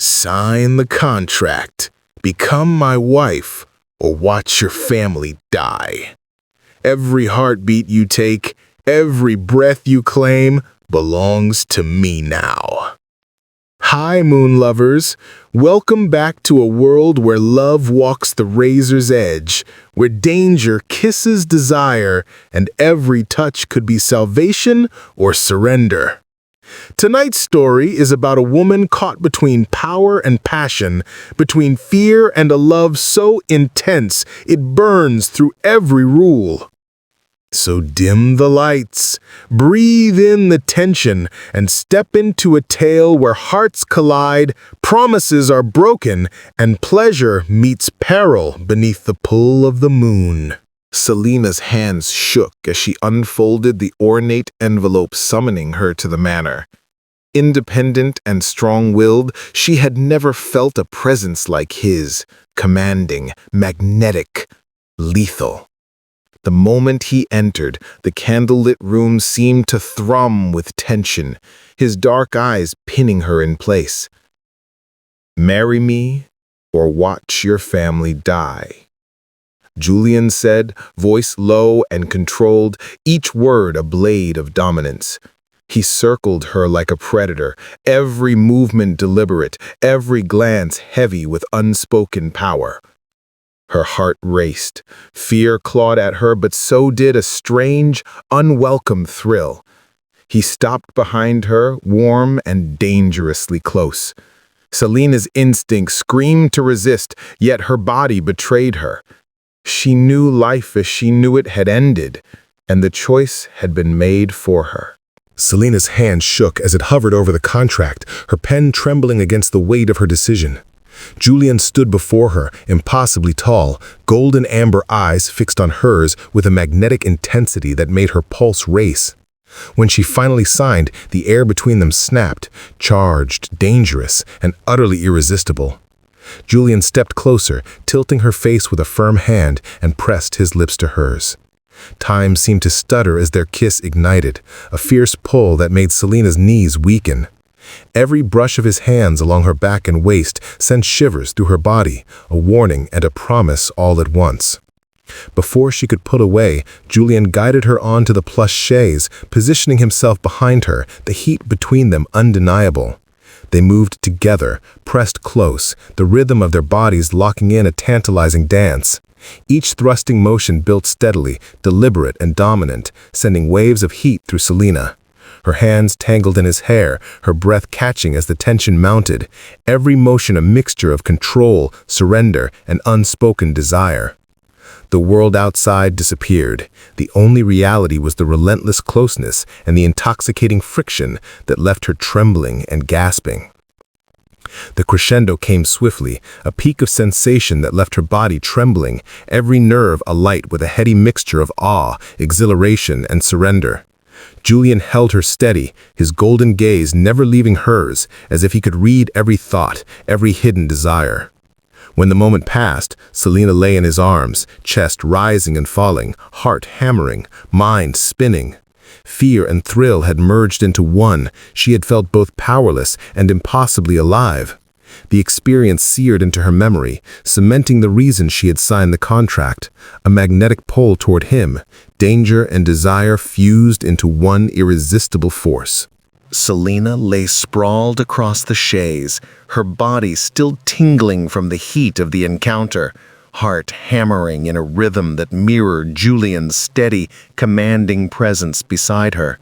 Sign the contract, become my wife, or watch your family die. Every heartbeat you take, every breath you claim, belongs to me now. Hi, moon lovers. Welcome back to a world where love walks the razor's edge, where danger kisses desire, and every touch could be salvation or surrender. Tonight's story is about a woman caught between power and passion, between fear and a love so intense it burns through every rule. So dim the lights, breathe in the tension, and step into a tale where hearts collide, promises are broken, and pleasure meets peril beneath the pull of the moon. Selina's hands shook as she unfolded the ornate envelope summoning her to the manor. Independent and strong-willed, she had never felt a presence like his, commanding, magnetic, lethal. The moment he entered, the candlelit room seemed to thrum with tension, his dark eyes pinning her in place. "Marry me, or watch your family die," Julian said, voice low and controlled, each word a blade of dominance. He circled her like a predator, every movement deliberate, every glance heavy with unspoken power. Her heart raced. Fear clawed at her, but so did a strange, unwelcome thrill. He stopped behind her, warm and dangerously close. Selina's instinct screamed to resist, yet her body betrayed her. She knew life as she knew it had ended, and the choice had been made for her. Selina's hand shook as it hovered over the contract, her pen trembling against the weight of her decision. Julian stood before her, impossibly tall, golden amber eyes fixed on hers with a magnetic intensity that made her pulse race. When she finally signed, the air between them snapped, charged, dangerous, and utterly irresistible. Julian stepped closer, tilting her face with a firm hand, and pressed his lips to hers. Time seemed to stutter as their kiss ignited, a fierce pull that made Selina's knees weaken. Every brush of his hands along her back and waist sent shivers through her body, a warning and a promise all at once. Before she could pull away, Julian guided her onto the plush chaise, positioning himself behind her, the heat between them undeniable. They moved together, pressed close, the rhythm of their bodies locking in a tantalizing dance. Each thrusting motion built steadily, deliberate and dominant, sending waves of heat through Selina. Her hands tangled in his hair, her breath catching as the tension mounted, every motion a mixture of control, surrender, and unspoken desire. The world outside disappeared. The only reality was the relentless closeness and the intoxicating friction that left her trembling and gasping. The crescendo came swiftly, a peak of sensation that left her body trembling, every nerve alight with a heady mixture of awe, exhilaration, and surrender. Julian held her steady, his golden gaze never leaving hers, as if he could read every thought, every hidden desire. When the moment passed, Selina lay in his arms, chest rising and falling, heart hammering, mind spinning. Fear and thrill had merged into one. She had felt both powerless and impossibly alive. The experience seared into her memory, cementing the reason she had signed the contract, a magnetic pull toward him, danger and desire fused into one irresistible force. Selina lay sprawled across the chaise, her body still tingling from the heat of the encounter, heart hammering in a rhythm that mirrored Julian's steady, commanding presence beside her.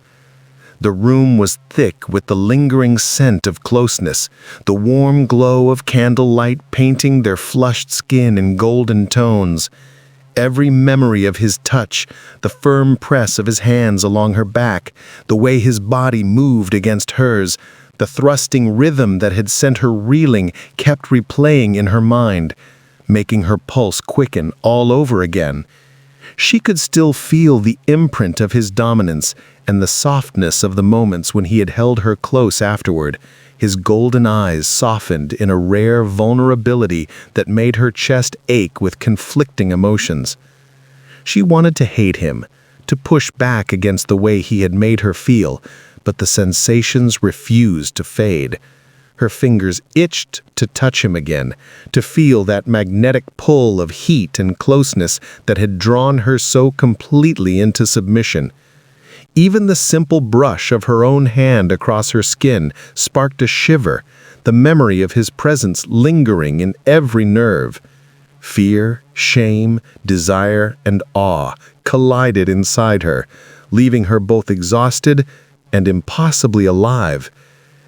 The room was thick with the lingering scent of closeness, the warm glow of candlelight painting their flushed skin in golden tones. Every memory of his touch, the firm press of his hands along her back, the way his body moved against hers, the thrusting rhythm that had sent her reeling kept replaying in her mind, making her pulse quicken all over again. She could still feel the imprint of his dominance and the softness of the moments when he had held her close afterward, his golden eyes softened in a rare vulnerability that made her chest ache with conflicting emotions. She wanted to hate him, to push back against the way he had made her feel, but the sensations refused to fade. Her fingers itched to touch him again, to feel that magnetic pull of heat and closeness that had drawn her so completely into submission. Even the simple brush of her own hand across her skin sparked a shiver, the memory of his presence lingering in every nerve. Fear, shame, desire, and awe collided inside her, leaving her both exhausted and impossibly alive,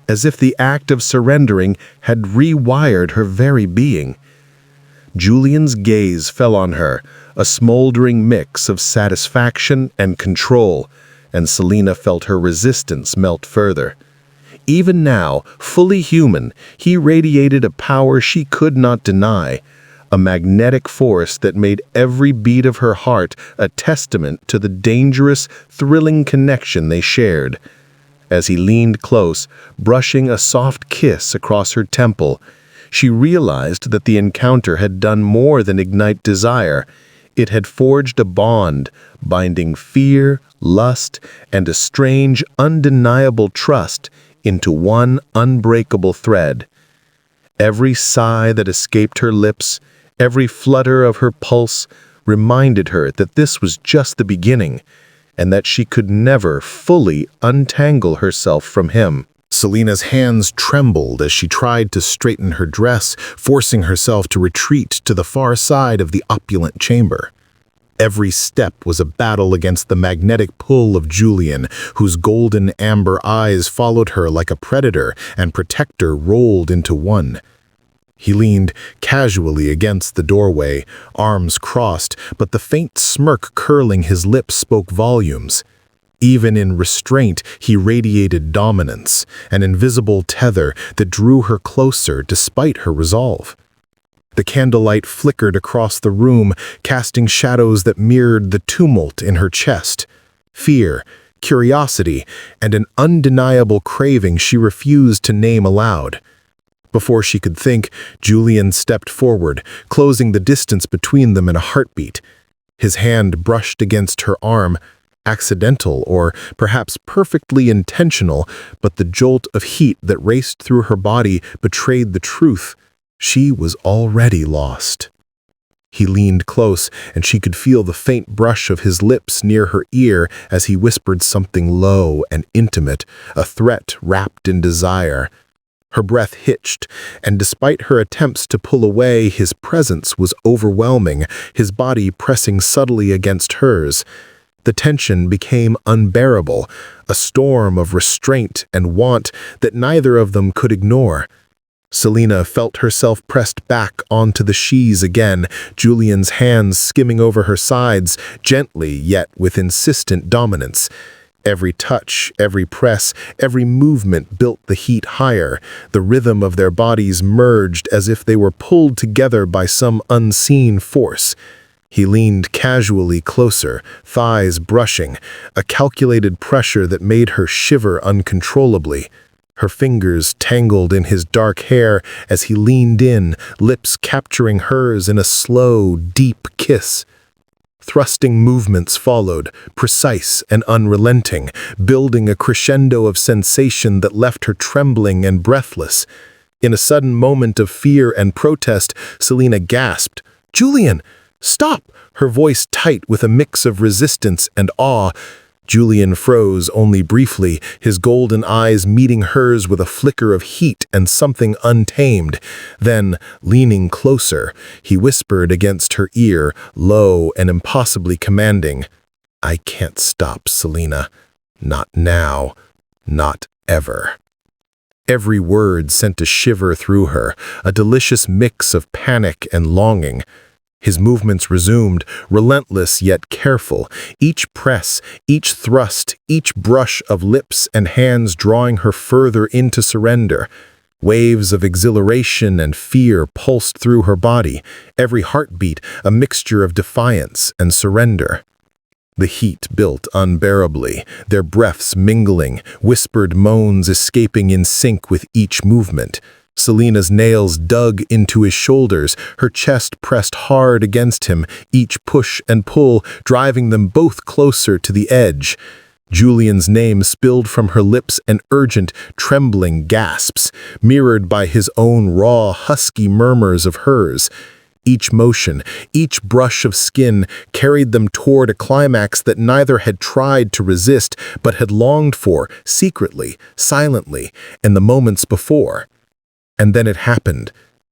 as if the act of surrendering had rewired her very being. Julian's gaze fell on her, a smoldering mix of satisfaction and control, and Selina felt her resistance melt further. Even now, fully human, he radiated a power she could not deny, a magnetic force that made every beat of her heart a testament to the dangerous, thrilling connection they shared. As he leaned close, brushing a soft kiss across her temple, she realized that the encounter had done more than ignite desire. It had forged a bond, binding fear, lust, and a strange, undeniable trust into one unbreakable thread. Every sigh that escaped her lips, every flutter of her pulse, reminded her that this was just the beginning, and that she could never fully untangle herself from him. Selina's hands trembled as she tried to straighten her dress, forcing herself to retreat to the far side of the opulent chamber. Every step was a battle against the magnetic pull of Julian, whose golden amber eyes followed her like a predator and protector rolled into one. He leaned casually against the doorway, arms crossed, but the faint smirk curling his lips spoke volumes. Even in restraint, he radiated dominance, an invisible tether that drew her closer despite her resolve. The candlelight flickered across the room, casting shadows that mirrored the tumult in her chest. Fear, curiosity, and an undeniable craving she refused to name aloud. Before she could think, Julian stepped forward, closing the distance between them in a heartbeat. His hand brushed against her arm, accidental or perhaps perfectly intentional, but the jolt of heat that raced through her body betrayed the truth. She was already lost. He leaned close, and she could feel the faint brush of his lips near her ear as he whispered something low and intimate, a threat wrapped in desire. Her breath hitched, and despite her attempts to pull away, his presence was overwhelming, his body pressing subtly against hers. The tension became unbearable, a storm of restraint and want that neither of them could ignore. Selina felt herself pressed back onto the sheets again, Julian's hands skimming over her sides, gently yet with insistent dominance. Every touch, every press, every movement built the heat higher. The rhythm of their bodies merged as if they were pulled together by some unseen force. He leaned casually closer, thighs brushing, a calculated pressure that made her shiver uncontrollably. Her fingers tangled in his dark hair as he leaned in, lips capturing hers in a slow, deep kiss. Thrusting movements followed, precise and unrelenting, building a crescendo of sensation that left her trembling and breathless. In a sudden moment of fear and protest, Selina gasped, "Julian, stop!" her voice tight with a mix of resistance and awe. Julian froze only briefly, his golden eyes meeting hers with a flicker of heat and something untamed. Then, leaning closer, he whispered against her ear, low and impossibly commanding, "I can't stop, Selina. Not now. Not ever." Every word sent a shiver through her, a delicious mix of panic and longing. His movements resumed, relentless yet careful, each press, each thrust, each brush of lips and hands drawing her further into surrender. Waves of exhilaration and fear pulsed through her body, every heartbeat a mixture of defiance and surrender. The heat built unbearably, their breaths mingling, whispered moans escaping in sync with each movement. Selina's nails dug into his shoulders, her chest pressed hard against him, each push and pull driving them both closer to the edge. Julian's name spilled from her lips in urgent, trembling gasps, mirrored by his own raw, husky murmurs of hers. Each motion, each brush of skin carried them toward a climax that neither had tried to resist but had longed for, secretly, silently, in the moments before. And then it happened.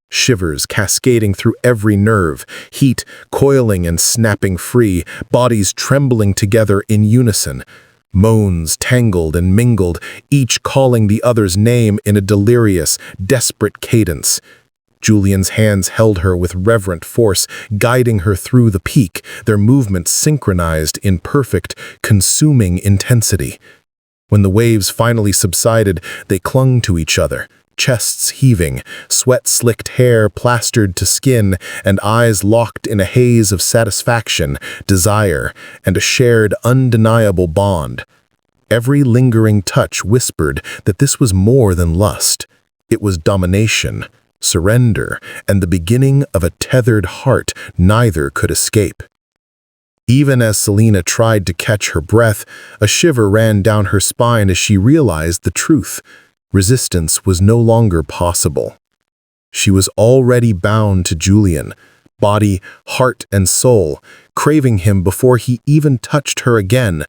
Shivers cascading through every nerve, heat coiling and snapping free, bodies trembling together in unison. Moans tangled and mingled, each calling the other's name in a delirious, desperate cadence. Julian's hands held her with reverent force, guiding her through the peak, their movements synchronized in perfect, consuming intensity. When the waves finally subsided, they clung to each other, chests heaving, sweat-slicked hair plastered to skin, and eyes locked in a haze of satisfaction, desire, and a shared, undeniable bond. Every lingering touch whispered that this was more than lust. It was domination, surrender, and the beginning of a tethered heart neither could escape. Even as Selina tried to catch her breath, a shiver ran down her spine as she realized the truth. Resistance was no longer possible. She was already bound to Julian, body, heart, and soul, craving him before he even touched her again.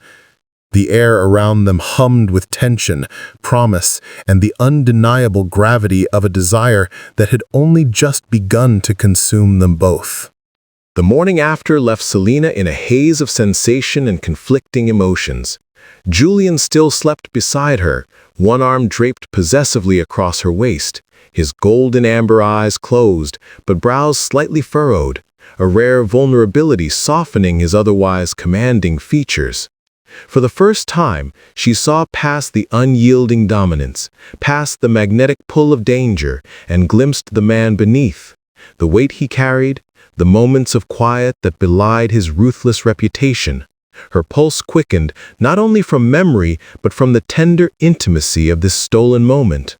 The air around them hummed with tension, promise, and the undeniable gravity of a desire that had only just begun to consume them both. The morning after left Selina in a haze of sensation and conflicting emotions. Julian still slept beside her, one arm draped possessively across her waist, his golden amber eyes closed, but brows slightly furrowed, a rare vulnerability softening his otherwise commanding features. For the first time, she saw past the unyielding dominance, past the magnetic pull of danger, and glimpsed the man beneath. The weight he carried, the moments of quiet that belied his ruthless reputation. Her pulse quickened, not only from memory, but from the tender intimacy of this stolen moment.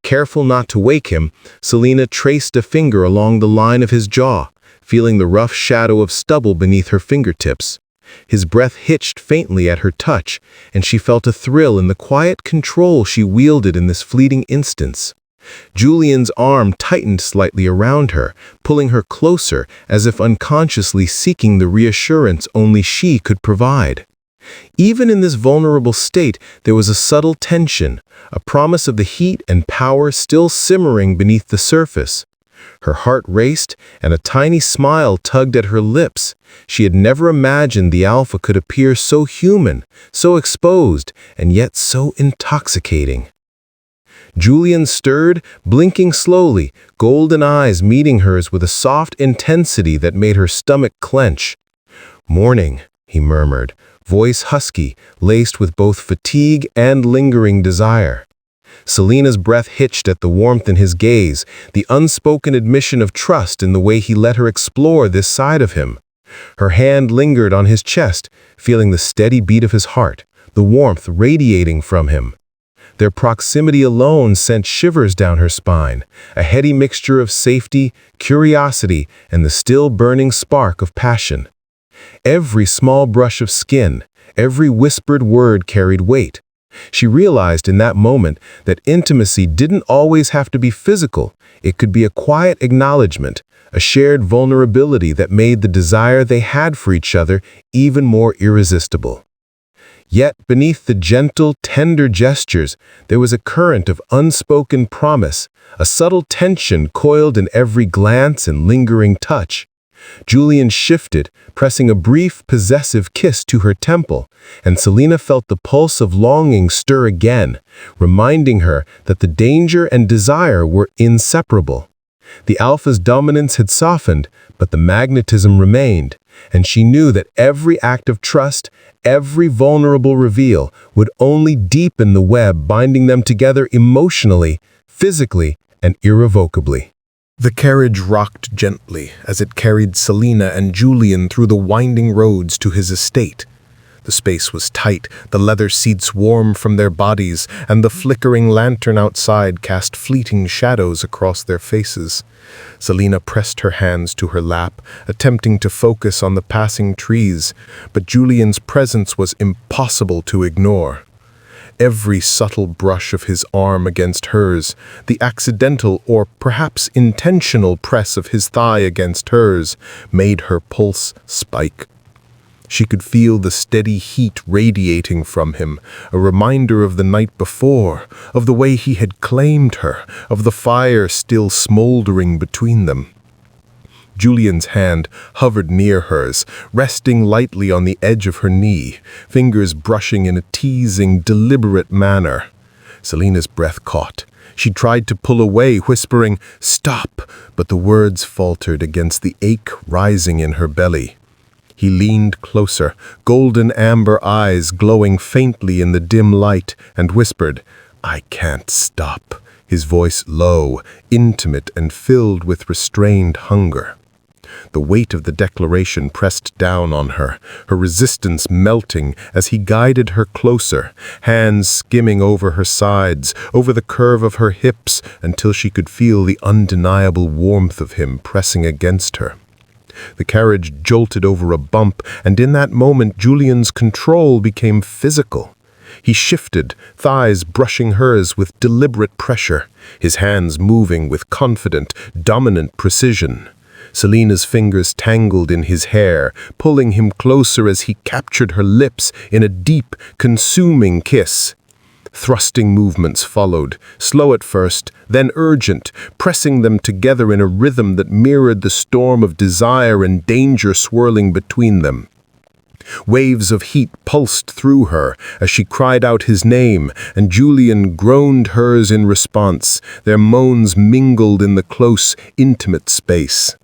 Careful not to wake him, Selina traced a finger along the line of his jaw, feeling the rough shadow of stubble beneath her fingertips. His breath hitched faintly at her touch, and she felt a thrill in the quiet control she wielded in this fleeting instance. Julian's arm tightened slightly around her, pulling her closer as if unconsciously seeking the reassurance only she could provide. Even in this vulnerable state, there was a subtle tension, a promise of the heat and power still simmering beneath the surface. Her heart raced, and a tiny smile tugged at her lips. She had never imagined the alpha could appear so human, so exposed, and yet so intoxicating. Julian stirred, blinking slowly, golden eyes meeting hers with a soft intensity that made her stomach clench. "Morning," he murmured, voice husky, laced with both fatigue and lingering desire. Selina's breath hitched at the warmth in his gaze, the unspoken admission of trust in the way he let her explore this side of him. Her hand lingered on his chest, feeling the steady beat of his heart, the warmth radiating from him. Their proximity alone sent shivers down her spine, a heady mixture of safety, curiosity, and the still burning spark of passion. Every small brush of skin, every whispered word carried weight. She realized in that moment that intimacy didn't always have to be physical. It could be a quiet acknowledgement, a shared vulnerability that made the desire they had for each other even more irresistible. Yet beneath the gentle, tender gestures, there was a current of unspoken promise, a subtle tension coiled in every glance and lingering touch. Julian shifted, pressing a brief, possessive kiss to her temple, and Selina felt the pulse of longing stir again, reminding her that the danger and desire were inseparable. The alpha's dominance had softened, but the magnetism remained, and she knew that every act of trust, every vulnerable reveal, would only deepen the web binding them together emotionally, physically, and irrevocably. The carriage rocked gently as it carried Selina and Julian through the winding roads to his estate. The space was tight, the leather seats warm from their bodies, and the flickering lantern outside cast fleeting shadows across their faces. Selina pressed her hands to her lap, attempting to focus on the passing trees, but Julian's presence was impossible to ignore. Every subtle brush of his arm against hers, the accidental or perhaps intentional press of his thigh against hers, made her pulse spike. She could feel the steady heat radiating from him, a reminder of the night before, of the way he had claimed her, of the fire still smoldering between them. Julian's hand hovered near hers, resting lightly on the edge of her knee, fingers brushing in a teasing, deliberate manner. Selina's breath caught. She tried to pull away, whispering, "Stop," but the words faltered against the ache rising in her belly. He leaned closer, golden amber eyes glowing faintly in the dim light, and whispered, "I can't stop," his voice low, intimate, and filled with restrained hunger. The weight of the declaration pressed down on her, her resistance melting as he guided her closer, hands skimming over her sides, over the curve of her hips, until she could feel the undeniable warmth of him pressing against her. The carriage jolted over a bump, and in that moment Julian's control became physical. He shifted, thighs brushing hers with deliberate pressure, his hands moving with confident, dominant precision. Selina's fingers tangled in his hair, pulling him closer as he captured her lips in a deep, consuming kiss. Thrusting movements followed, slow at first, then urgent, pressing them together in a rhythm that mirrored the storm of desire and danger swirling between them. Waves of heat pulsed through her as she cried out his name, and Julian groaned hers in response, their moans mingled in the close, intimate space.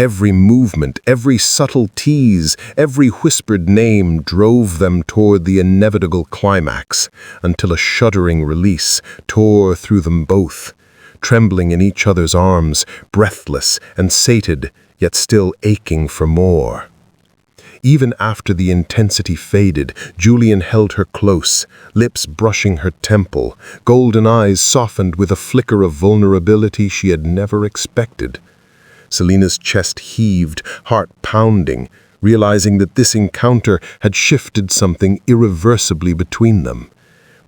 Every movement, every subtle tease, every whispered name drove them toward the inevitable climax, until a shuddering release tore through them both, trembling in each other's arms, breathless and sated, yet still aching for more. Even after the intensity faded, Julian held her close, lips brushing her temple, golden eyes softened with a flicker of vulnerability she had never expected. Selina's chest heaved, heart pounding, realizing that this encounter had shifted something irreversibly between them.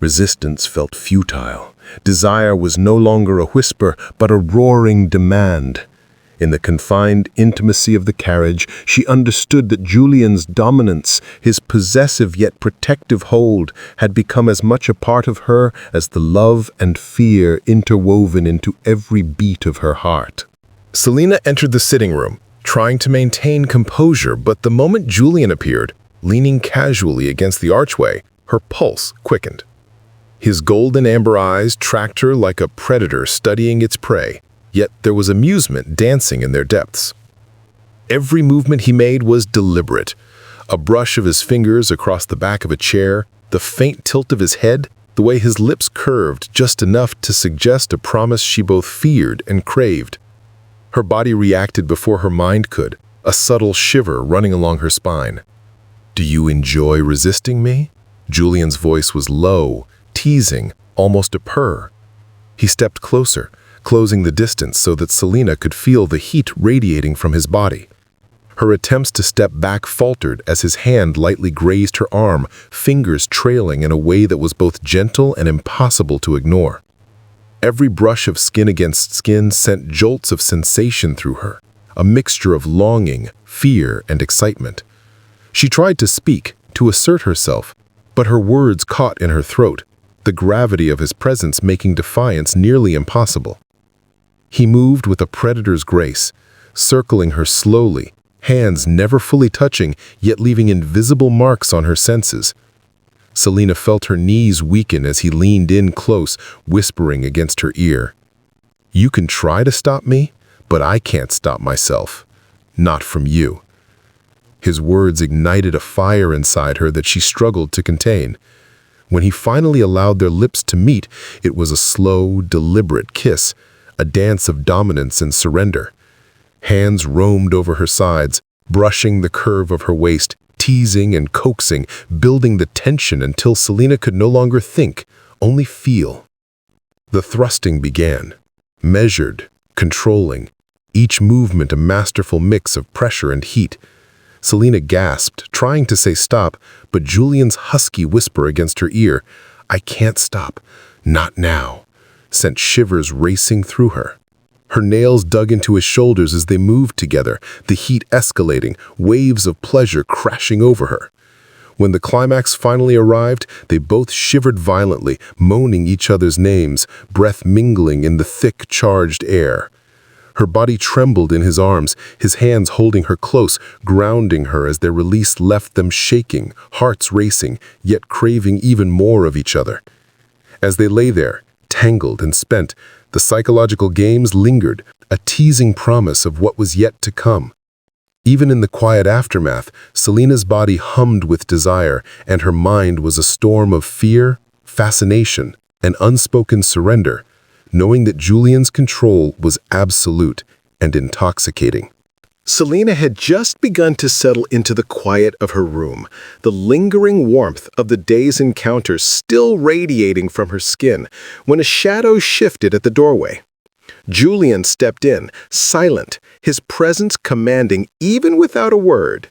Resistance felt futile. Desire was no longer a whisper, but a roaring demand. In the confined intimacy of the carriage, she understood that Julian's dominance, his possessive yet protective hold, had become as much a part of her as the love and fear interwoven into every beat of her heart. Selina entered the sitting room, trying to maintain composure, but the moment Julian appeared, leaning casually against the archway, her pulse quickened. His golden amber eyes tracked her like a predator studying its prey, yet there was amusement dancing in their depths. Every movement he made was deliberate. A brush of his fingers across the back of a chair, the faint tilt of his head, the way his lips curved just enough to suggest a promise she both feared and craved. Her body reacted before her mind could, a subtle shiver running along her spine. "Do you enjoy resisting me?" Julian's voice was low, teasing, almost a purr. He stepped closer, closing the distance so that Selina could feel the heat radiating from his body. Her attempts to step back faltered as his hand lightly grazed her arm, fingers trailing in a way that was both gentle and impossible to ignore. Every brush of skin against skin sent jolts of sensation through her, a mixture of longing, fear, and excitement. She tried to speak, to assert herself, but her words caught in her throat, the gravity of his presence making defiance nearly impossible. He moved with a predator's grace, circling her slowly, hands never fully touching, yet leaving invisible marks on her senses. Selina felt her knees weaken as he leaned in close, whispering against her ear. "You can try to stop me, but I can't stop myself. Not from you." His words ignited a fire inside her that she struggled to contain. When he finally allowed their lips to meet, it was a slow, deliberate kiss, a dance of dominance and surrender. Hands roamed over her sides, brushing the curve of her waist, teasing and coaxing, building the tension until Selina could no longer think, only feel. The thrusting began, measured, controlling, each movement a masterful mix of pressure and heat. Selina gasped, trying to say stop, but Julian's husky whisper against her ear, "I can't stop, not now," sent shivers racing through her. Her nails dug into his shoulders as they moved together, the heat escalating, waves of pleasure crashing over her. When the climax finally arrived, they both shivered violently, moaning each other's names, breath mingling in the thick, charged air. Her body trembled in his arms, his hands holding her close, grounding her as their release left them shaking, hearts racing, yet craving even more of each other. As they lay there, tangled and spent, the psychological games lingered, a teasing promise of what was yet to come. Even in the quiet aftermath, Selina's body hummed with desire, and her mind was a storm of fear, fascination, and unspoken surrender, knowing that Julian's control was absolute and intoxicating. Selina had just begun to settle into the quiet of her room, the lingering warmth of the day's encounters still radiating from her skin, when a shadow shifted at the doorway. Julian stepped in, silent, his presence commanding even without a word.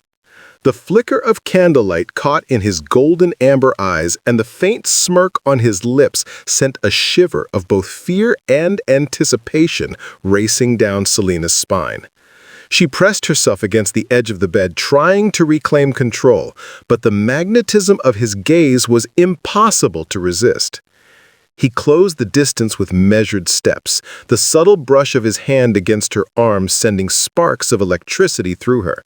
The flicker of candlelight caught in his golden amber eyes, and the faint smirk on his lips sent a shiver of both fear and anticipation racing down Selina's spine. She pressed herself against the edge of the bed, trying to reclaim control, but the magnetism of his gaze was impossible to resist. He closed the distance with measured steps, the subtle brush of his hand against her arm sending sparks of electricity through her.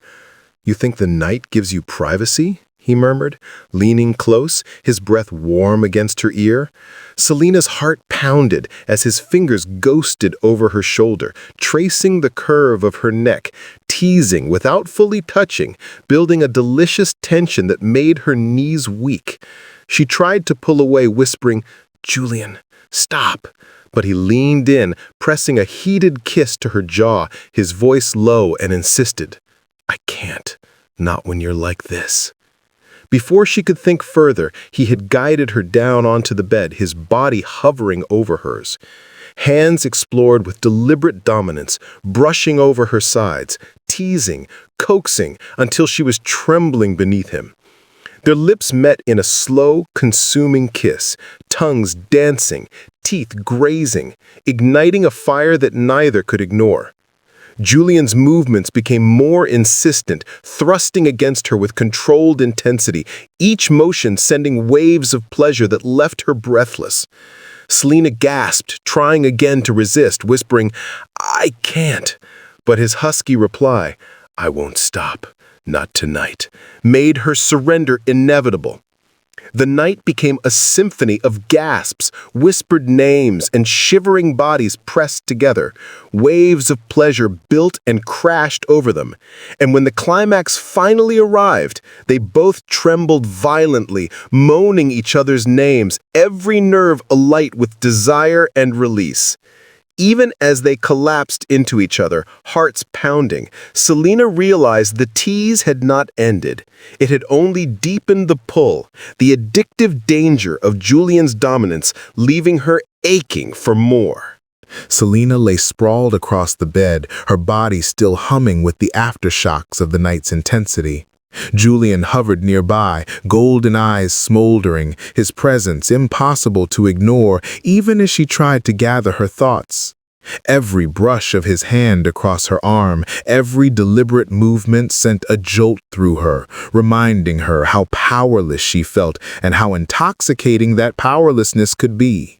"You think the night gives you privacy?" he murmured, leaning close, his breath warm against her ear. Selina's heart pounded as his fingers ghosted over her shoulder, tracing the curve of her neck, teasing without fully touching, building a delicious tension that made her knees weak. She tried to pull away, whispering, "Julian, stop." But he leaned in, pressing a heated kiss to her jaw, his voice low, and insisted, "I can't, not when you're like this." Before she could think further, he had guided her down onto the bed, his body hovering over hers. Hands explored with deliberate dominance, brushing over her sides, teasing, coaxing, until she was trembling beneath him. Their lips met in a slow, consuming kiss, tongues dancing, teeth grazing, igniting a fire that neither could ignore. Julian's movements became more insistent, thrusting against her with controlled intensity, each motion sending waves of pleasure that left her breathless. Selina gasped, trying again to resist, whispering, "I can't." But his husky reply, "I won't stop, not tonight," made her surrender inevitable. The night became a symphony of gasps, whispered names, and shivering bodies pressed together. Waves of pleasure built and crashed over them. And when the climax finally arrived, they both trembled violently, moaning each other's names, every nerve alight with desire and release. Even as they collapsed into each other, hearts pounding, Selina realized the tease had not ended. It had only deepened the pull, the addictive danger of Julian's dominance, leaving her aching for more. Selina lay sprawled across the bed, her body still humming with the aftershocks of the night's intensity. Julian hovered nearby, golden eyes smoldering, his presence impossible to ignore even as she tried to gather her thoughts. Every brush of his hand across her arm, every deliberate movement sent a jolt through her, reminding her how powerless she felt and how intoxicating that powerlessness could be.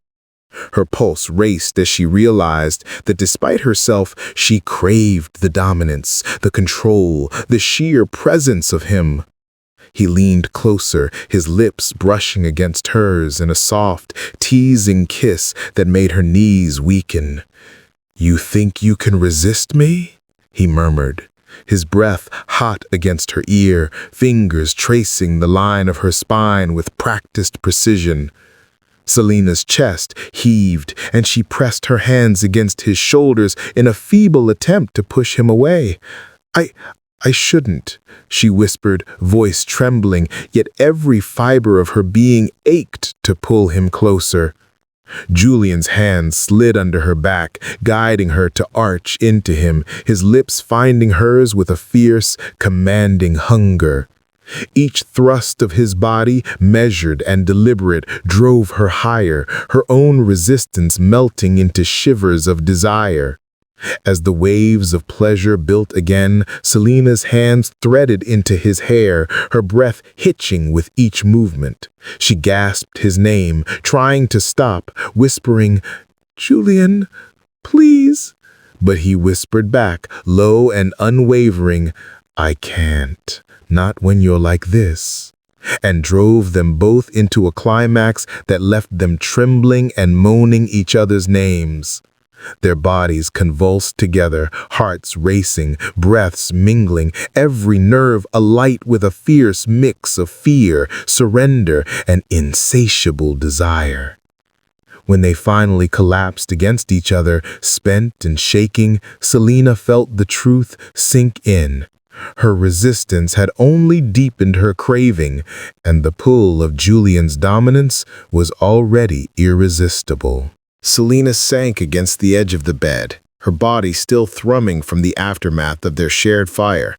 Her pulse raced as she realized that despite herself, she craved the dominance, the control, the sheer presence of him. He leaned closer, his lips brushing against hers in a soft, teasing kiss that made her knees weaken. "You think you can resist me?" he murmured, his breath hot against her ear, fingers tracing the line of her spine with practiced precision. Selina's chest heaved, and she pressed her hands against his shoulders in a feeble attempt to push him away. I shouldn't, she whispered, voice trembling, yet every fiber of her being ached to pull him closer. Julian's hand slid under her back, guiding her to arch into him, his lips finding hers with a fierce, commanding hunger. Each thrust of his body, measured and deliberate, drove her higher, her own resistance melting into shivers of desire. As the waves of pleasure built again, Selina's hands threaded into his hair, her breath hitching with each movement. She gasped his name, trying to stop, whispering, "Julian, please." But he whispered back, low and unwavering, "I can't, not when you're like this," and drove them both into a climax that left them trembling and moaning each other's names. Their bodies convulsed together, hearts racing, breaths mingling, every nerve alight with a fierce mix of fear, surrender, and insatiable desire. When they finally collapsed against each other, spent and shaking, Selina felt the truth sink in. Her resistance had only deepened her craving, and the pull of Julian's dominance was already irresistible. Selina sank against the edge of the bed, her body still thrumming from the aftermath of their shared fire.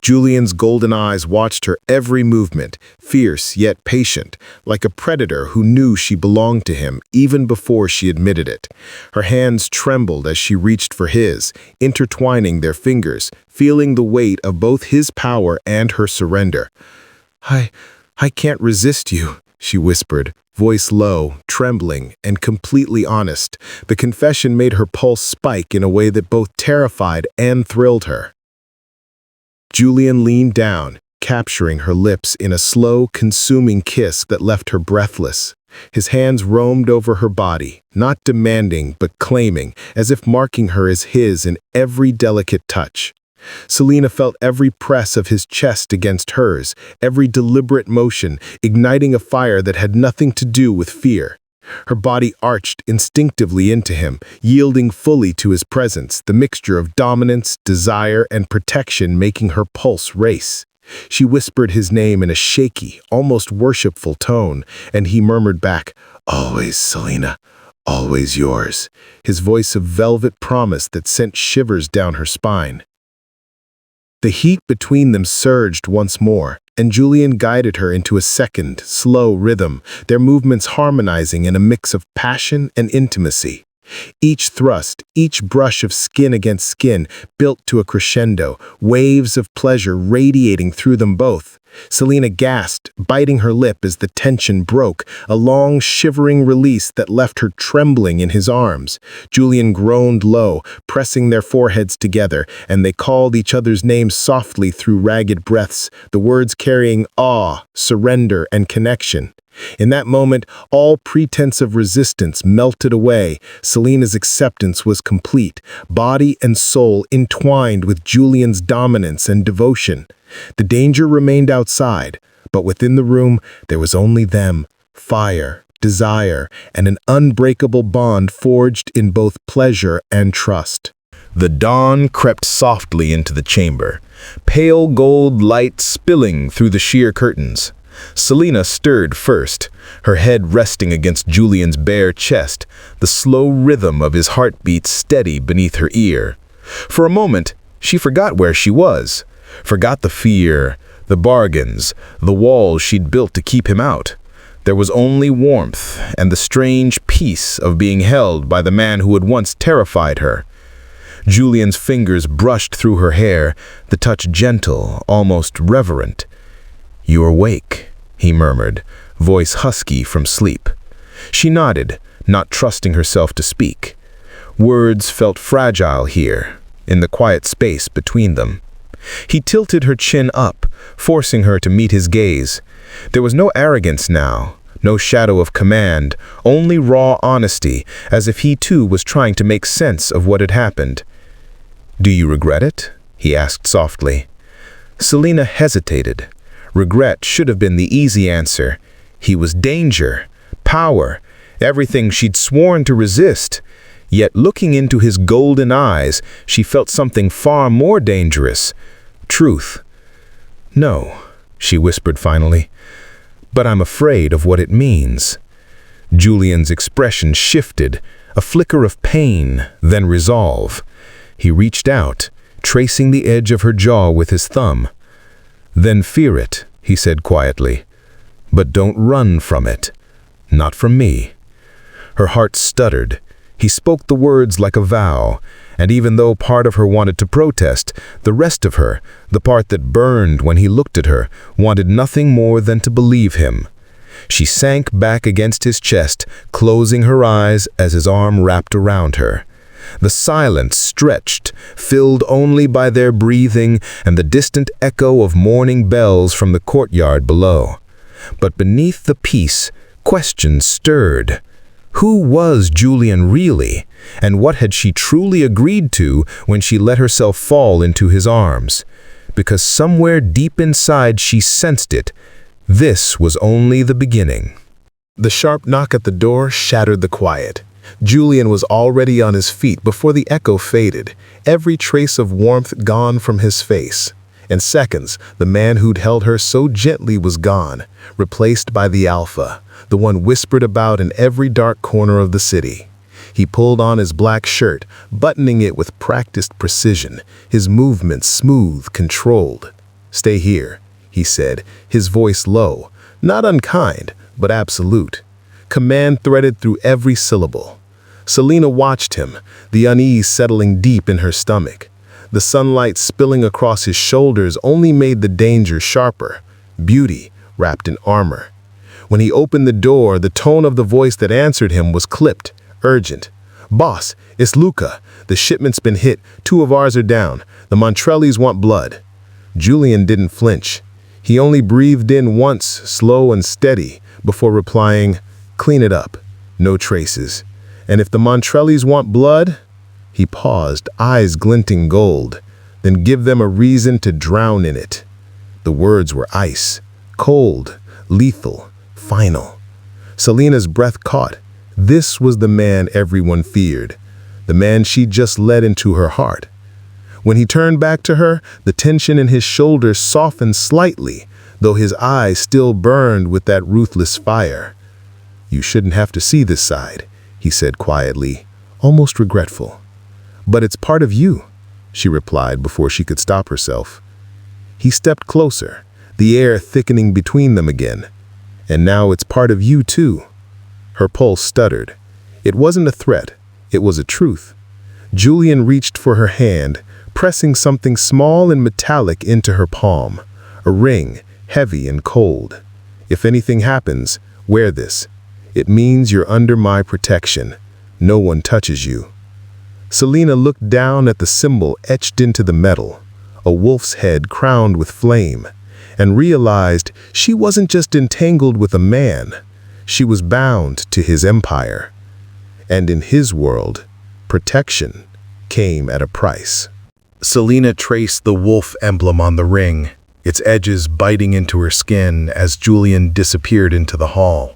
Julian's golden eyes watched her every movement, fierce yet patient, like a predator who knew she belonged to him even before she admitted it. Her hands trembled as she reached for his, intertwining their fingers, feeling the weight of both his power and her surrender. I can't resist you," she whispered, voice low, trembling, and completely honest. The confession made her pulse spike in a way that both terrified and thrilled her. Julian leaned down, capturing her lips in a slow, consuming kiss that left her breathless. His hands roamed over her body, not demanding but claiming, as if marking her as his in every delicate touch. Selina felt every press of his chest against hers, every deliberate motion, igniting a fire that had nothing to do with fear. Her body arched instinctively into him, yielding fully to his presence, the mixture of dominance, desire, and protection making her pulse race. She whispered his name in a shaky, almost worshipful tone, and he murmured back, "Always, Selina, always yours," his voice of velvet promise that sent shivers down her spine. The heat between them surged once more, and Julian guided her into a second, slow rhythm, their movements harmonizing in a mix of passion and intimacy. Each thrust, each brush of skin against skin, built to a crescendo, waves of pleasure radiating through them both. Selina gasped, biting her lip as the tension broke, a long, shivering release that left her trembling in his arms. Julian groaned low, pressing their foreheads together, and they called each other's names softly through ragged breaths, the words carrying awe, surrender, and connection. In that moment, all pretense of resistance melted away. Selina's acceptance was complete, body and soul entwined with Julian's dominance and devotion. The danger remained outside, but within the room there was only them, fire, desire, and an unbreakable bond forged in both pleasure and trust. The dawn crept softly into the chamber, pale gold light spilling through the sheer curtains. Selina stirred first, her head resting against Julian's bare chest, the slow rhythm of his heartbeat steady beneath her ear. For a moment, she forgot where she was, forgot the fear, the bargains, the walls she'd built to keep him out. There was only warmth and the strange peace of being held by the man who had once terrified her. Julian's fingers brushed through her hair, the touch gentle, almost reverent. "You're awake," he murmured, voice husky from sleep. She nodded, not trusting herself to speak. Words felt fragile here, in the quiet space between them. He tilted her chin up, forcing her to meet his gaze. There was no arrogance now, no shadow of command, only raw honesty, as if he too was trying to make sense of what had happened. "Do you regret it?" he asked softly. Selina hesitated. Regret should have been the easy answer. He was danger, power, everything she'd sworn to resist. Yet looking into his golden eyes, she felt something far more dangerous. Truth. No, she whispered finally. But I'm afraid of what it means. Julian's expression shifted, a flicker of pain, then resolve. He reached out, tracing the edge of her jaw with his thumb. Then fear it, he said quietly. But don't run from it. Not from me. Her heart stuttered. He spoke the words like a vow, and even though part of her wanted to protest, the rest of her, the part that burned when he looked at her, wanted nothing more than to believe him. She sank back against his chest, closing her eyes as his arm wrapped around her. The silence stretched, filled only by their breathing and the distant echo of morning bells from the courtyard below. But beneath the peace, questions stirred. Who was Julian really, and what had she truly agreed to when she let herself fall into his arms? Because somewhere deep inside she sensed it. This was only the beginning. The sharp knock at the door shattered the quiet. Julian was already on his feet before the echo faded, every trace of warmth gone from his face. In seconds, the man who'd held her so gently was gone, replaced by the alpha, the one whispered about in every dark corner of the city. He pulled on his black shirt, buttoning it with practiced precision, his movements smooth, controlled. "Stay here," he said, his voice low, not unkind, but absolute. Command threaded through every syllable. Selina watched him, the unease settling deep in her stomach. The sunlight spilling across his shoulders only made the danger sharper. Beauty wrapped in armor. When he opened the door, the tone of the voice that answered him was clipped, urgent. "Boss, it's Luca. The shipment's been hit. 2 of ours are down. The Montrellis want blood." Julian didn't flinch. He only breathed in once, slow and steady, before replying, "Clean it up. No traces. And if the Montrellis want blood..." He paused, eyes glinting gold. "Then give them a reason to drown in it." The words were ice, cold, lethal, final. Selina's breath caught. This was the man everyone feared, the man she'd just let into her heart. When he turned back to her, the tension in his shoulders softened slightly, though his eyes still burned with that ruthless fire. "You shouldn't have to see this side," he said quietly, almost regretful. "But it's part of you," she replied before she could stop herself. He stepped closer, the air thickening between them again. "And now it's part of you too." Her pulse stuttered. It wasn't a threat, it was a truth. Julian reached for her hand, pressing something small and metallic into her palm, a ring, heavy and cold. "If anything happens, wear this. It means you're under my protection. No one touches you." Selina looked down at the symbol etched into the metal, a wolf's head crowned with flame, and realized she wasn't just entangled with a man, she was bound to his empire. And in his world, protection came at a price. Selina traced the wolf emblem on the ring, its edges biting into her skin as Julian disappeared into the hall.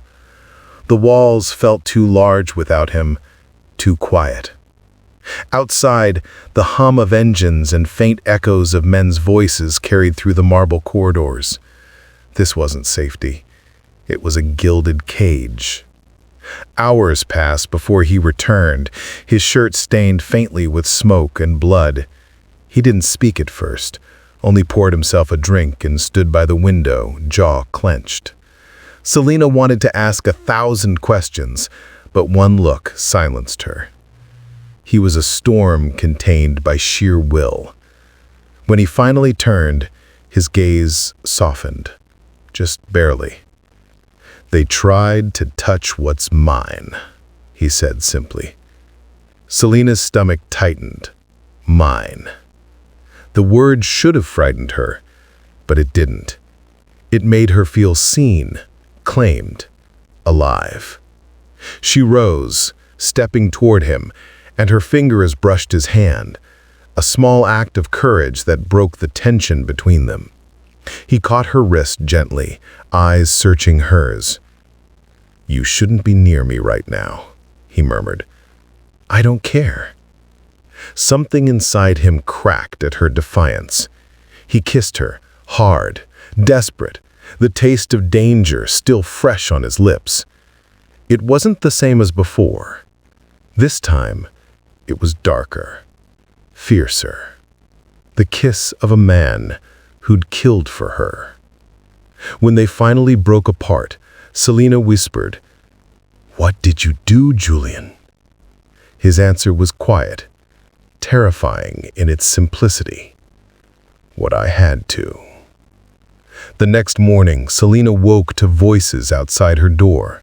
The walls felt too large without him, too quiet. Outside, the hum of engines and faint echoes of men's voices carried through the marble corridors. This wasn't safety. It was a gilded cage. Hours passed before he returned, his shirt stained faintly with smoke and blood. He didn't speak at first, only poured himself a drink and stood by the window, jaw clenched. Selina wanted to ask 1,000 questions, but one look silenced her. He was a storm contained by sheer will. When he finally turned, his gaze softened, just barely. "They tried to touch what's mine," he said simply. Selina's stomach tightened. Mine. The word should have frightened her, but it didn't. It made her feel seen, claimed, alive. She rose, stepping toward him, and her fingers brushed his hand, a small act of courage that broke the tension between them. He caught her wrist gently, eyes searching hers. "You shouldn't be near me right now," he murmured. "I don't care." Something inside him cracked at her defiance. He kissed her, hard, desperate, the taste of danger still fresh on his lips. It wasn't the same as before. This time, it was darker, fiercer. The kiss of a man who'd killed for her. When they finally broke apart, Selina whispered, "What did you do, Julian?" His answer was quiet, terrifying in its simplicity. "What I had to." The next morning, Selina woke to voices outside her door.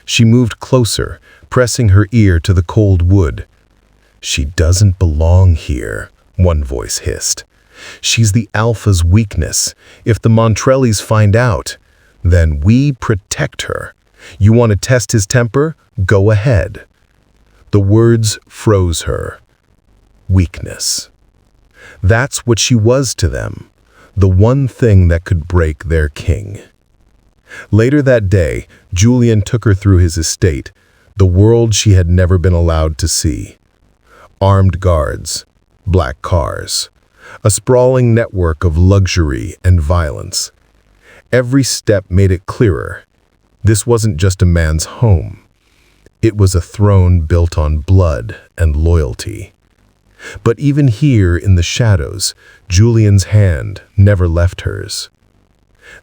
She moved closer, pressing her ear to the cold wood. "She doesn't belong here," one voice hissed. "She's the alpha's weakness. If the Montrellis find out, then we protect her. You want to test his temper? Go ahead." The words froze her. Weakness. That's what she was to them, the one thing that could break their king. Later that day, Julian took her through his estate, the world she had never been allowed to see. Armed guards, black cars, a sprawling network of luxury and violence. Every step made it clearer. This wasn't just a man's home. It was a throne built on blood and loyalty. But even here in the shadows, Julian's hand never left hers.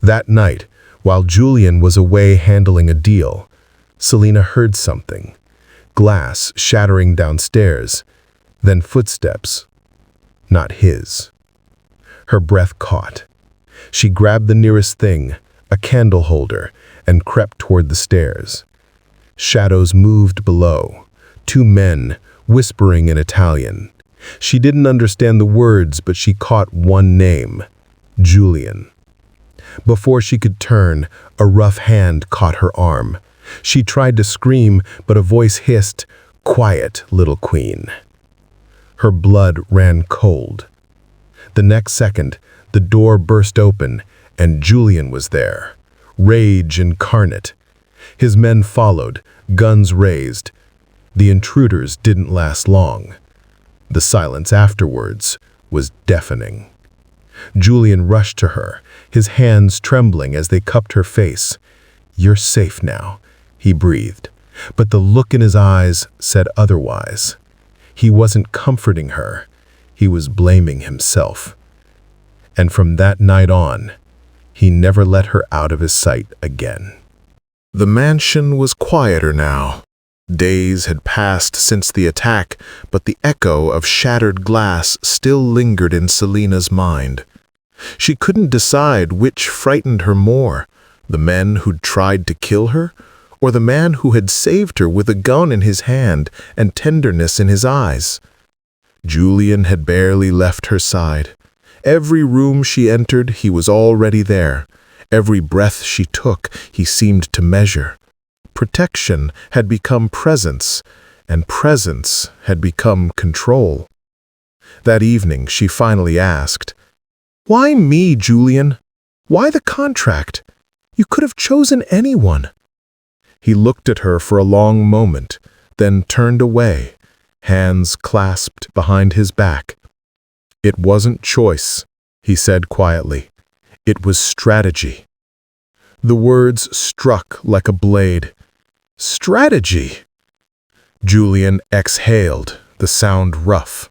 That night, while Julian was away handling a deal, Selina heard something. Glass shattering downstairs, then footsteps. Not his. Her breath caught. She grabbed the nearest thing, a candle holder, and crept toward the stairs. Shadows moved below, two men whispering in Italian. She didn't understand the words, but she caught one name, Julian. Before she could turn, a rough hand caught her arm. She tried to scream, but a voice hissed, "Quiet, little queen." Her blood ran cold. The next second, the door burst open, and Julian was there, rage incarnate. His men followed, guns raised. The intruders didn't last long. The silence afterwards was deafening. Julian rushed to her, his hands trembling as they cupped her face. "You're safe now," he breathed, but the look in his eyes said otherwise. He wasn't comforting her, he was blaming himself. And from that night on, he never let her out of his sight again. The mansion was quieter now. Days had passed since the attack, but the echo of shattered glass still lingered in Selina's mind. She couldn't decide which frightened her more, the men who'd tried to kill her, or the man who had saved her with a gun in his hand and tenderness in his eyes. Julian had barely left her side. Every room she entered, he was already there. Every breath she took, he seemed to measure. Protection had become presence, and presence had become control. That evening, she finally asked, "Why me, Julian? Why the contract? You could have chosen anyone." He looked at her for a long moment, then turned away, hands clasped behind his back. "It wasn't choice," he said quietly. "It was strategy." The words struck like a blade. Strategy! Julian exhaled, the sound rough.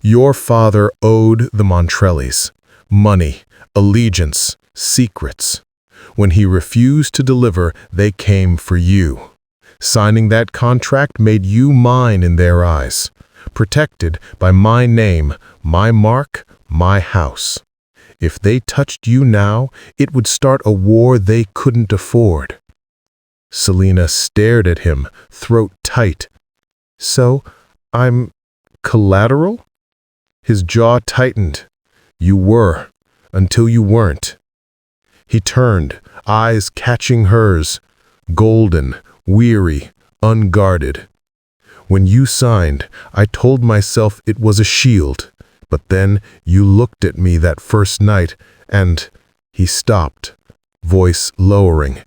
"Your father owed the Montrellis money, allegiance, secrets. When he refused to deliver, they came for you. Signing that contract made you mine in their eyes, protected by my name, my mark, my house. If they touched you now, it would start a war they couldn't afford." Selina stared at him, throat tight. "So, I'm collateral?" His jaw tightened. "You were, until you weren't." He turned, eyes catching hers, golden, weary, unguarded. "When you signed, I told myself it was a shield, but then you looked at me that first night, and—" He stopped, voice lowering.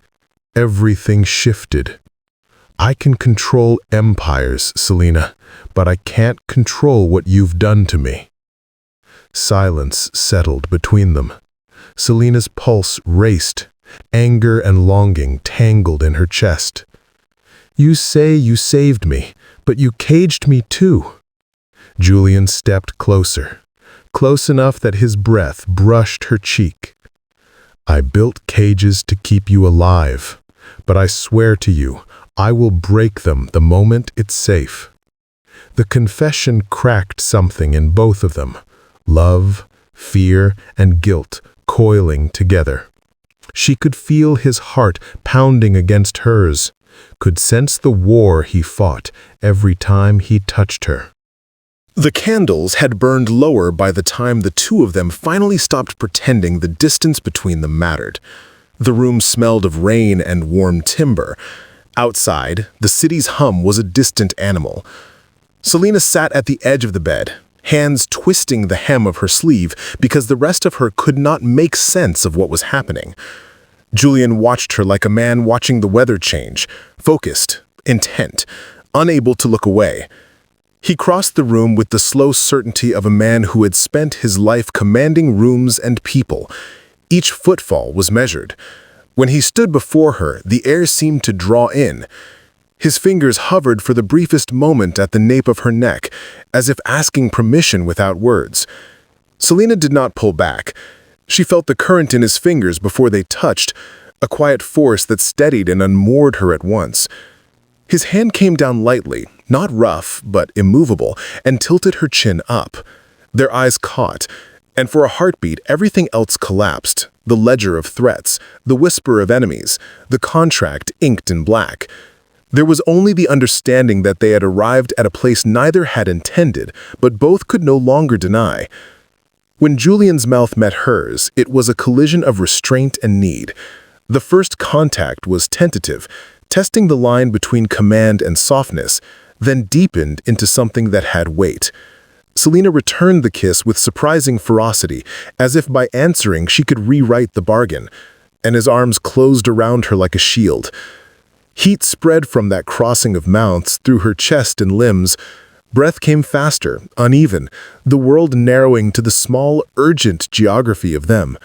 Everything shifted. "I can control empires, Selina, but I can't control what you've done to me." Silence settled between them. Selina's pulse raced. Anger and longing tangled in her chest. "You say you saved me, but you caged me too." Julian stepped closer, close enough that his breath brushed her cheek. "I built cages to keep you alive, but I swear to you, I will break them the moment it's safe." The confession cracked something in both of them, love, fear, and guilt coiling together. She could feel his heart pounding against hers, could sense the war he fought every time he touched her. The candles had burned lower by the time the two of them finally stopped pretending the distance between them mattered. The room smelled of rain and warm timber. Outside, the city's hum was a distant animal. Selina sat at the edge of the bed, hands twisting the hem of her sleeve because the rest of her could not make sense of what was happening. Julian watched her like a man watching the weather change, focused, intent, unable to look away. He crossed the room with the slow certainty of a man who had spent his life commanding rooms and people. Each footfall was measured. When he stood before her, the air seemed to draw in. His fingers hovered for the briefest moment at the nape of her neck, as if asking permission without words. Selina did not pull back. She felt the current in his fingers before they touched, a quiet force that steadied and unmoored her at once. His hand came down lightly, not rough, but immovable, and tilted her chin up. Their eyes caught, and for a heartbeat everything else collapsed. The ledger of threats, the whisper of enemies, the contract inked in black. There was only the understanding that they had arrived at a place neither had intended, but both could no longer deny. When Julian's mouth met hers, it was a collision of restraint and need. The first contact was tentative, testing the line between command and softness, then deepened into something that had weight. Selina returned the kiss with surprising ferocity, as if by answering she could rewrite the bargain, and his arms closed around her like a shield. Heat spread from that crossing of mouths through her chest and limbs. Breath came faster, uneven, the world narrowing to the small, urgent geography of them.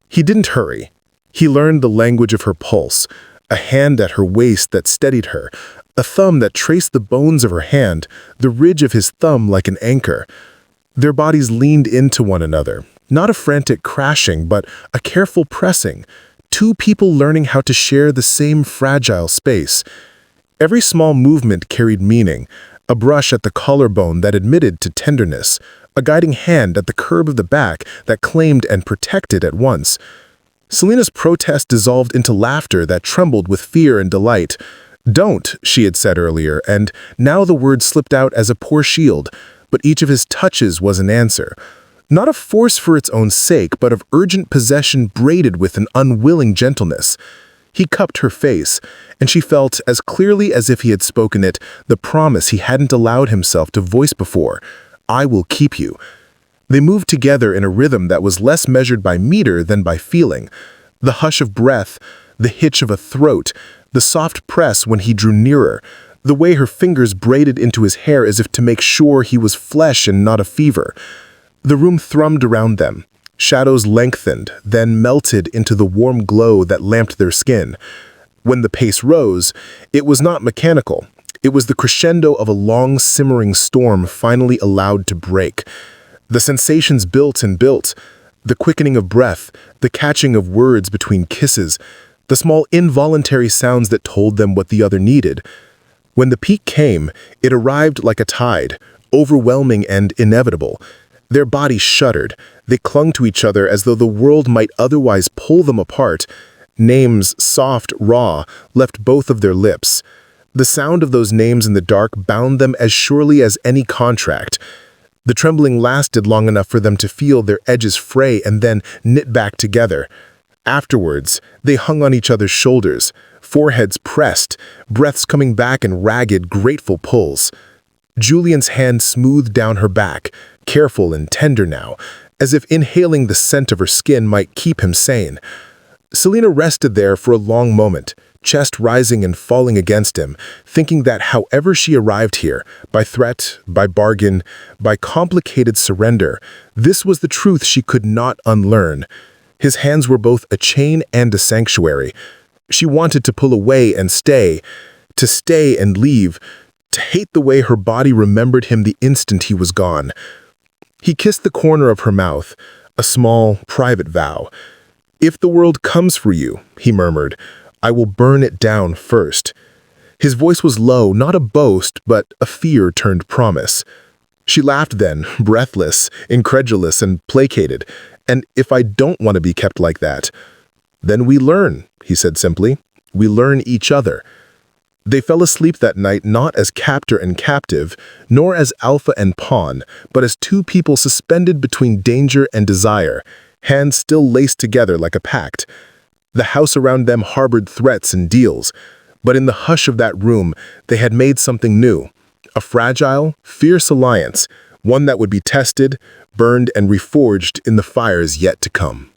He didn't hurry. He learned the language of her pulse, a hand at her waist that steadied her, a thumb that traced the bones of her hand, the ridge of his thumb like an anchor. Their bodies leaned into one another, not a frantic crashing, but a careful pressing. Two people learning how to share the same fragile space. Every small movement carried meaning, a brush at the collarbone that admitted to tenderness, a guiding hand at the curve of the back that claimed and protected at once. Selina's protest dissolved into laughter that trembled with fear and delight. "Don't," she had said earlier, and now the word slipped out as a poor shield, but each of his touches was an answer. Not of force for its own sake, but of urgent possession braided with an unwilling gentleness. He cupped her face, and she felt, as clearly as if he had spoken it, the promise he hadn't allowed himself to voice before. "I will keep you." They moved together in a rhythm that was less measured by meter than by feeling. The hush of breath, the hitch of a throat, the soft press when he drew nearer, the way her fingers braided into his hair as if to make sure he was flesh and not a fever. The room thrummed around them. Shadows lengthened, then melted into the warm glow that lamped their skin. When the pace rose, it was not mechanical. It was the crescendo of a long, simmering storm finally allowed to break. The sensations built and built, the quickening of breath, the catching of words between kisses, the small involuntary sounds that told them what the other needed. When the peak came, it arrived like a tide, overwhelming and inevitable. Their bodies shuddered. They clung to each other as though the world might otherwise pull them apart. Names, soft, raw, left both of their lips. The sound of those names in the dark bound them as surely as any contract. The trembling lasted long enough for them to feel their edges fray and then knit back together. Afterwards, they hung on each other's shoulders, foreheads pressed, breaths coming back in ragged, grateful pulls. Julian's hand smoothed down her back, careful and tender now, as if inhaling the scent of her skin might keep him sane. Selina rested there for a long moment, chest rising and falling against him, thinking that however she arrived here, by threat, by bargain, by complicated surrender, this was the truth she could not unlearn. His hands were both a chain and a sanctuary. She wanted to pull away and stay, to stay and leave, to hate the way her body remembered him the instant he was gone. He kissed the corner of her mouth, a small, private vow. "If the world comes for you," he murmured, "I will burn it down first." His voice was low, not a boast, but a fear-turned promise. She laughed then, breathless, incredulous, and placated. "And if I don't want to be kept like that?" "Then we learn," he said simply. "We learn each other." They fell asleep that night not as captor and captive, nor as alpha and pawn, but as two people suspended between danger and desire, hands still laced together like a pact. The house around them harbored threats and deals, but in the hush of that room, they had made something new, a fragile, fierce alliance, one that would be tested, burned, and reforged in the fires yet to come.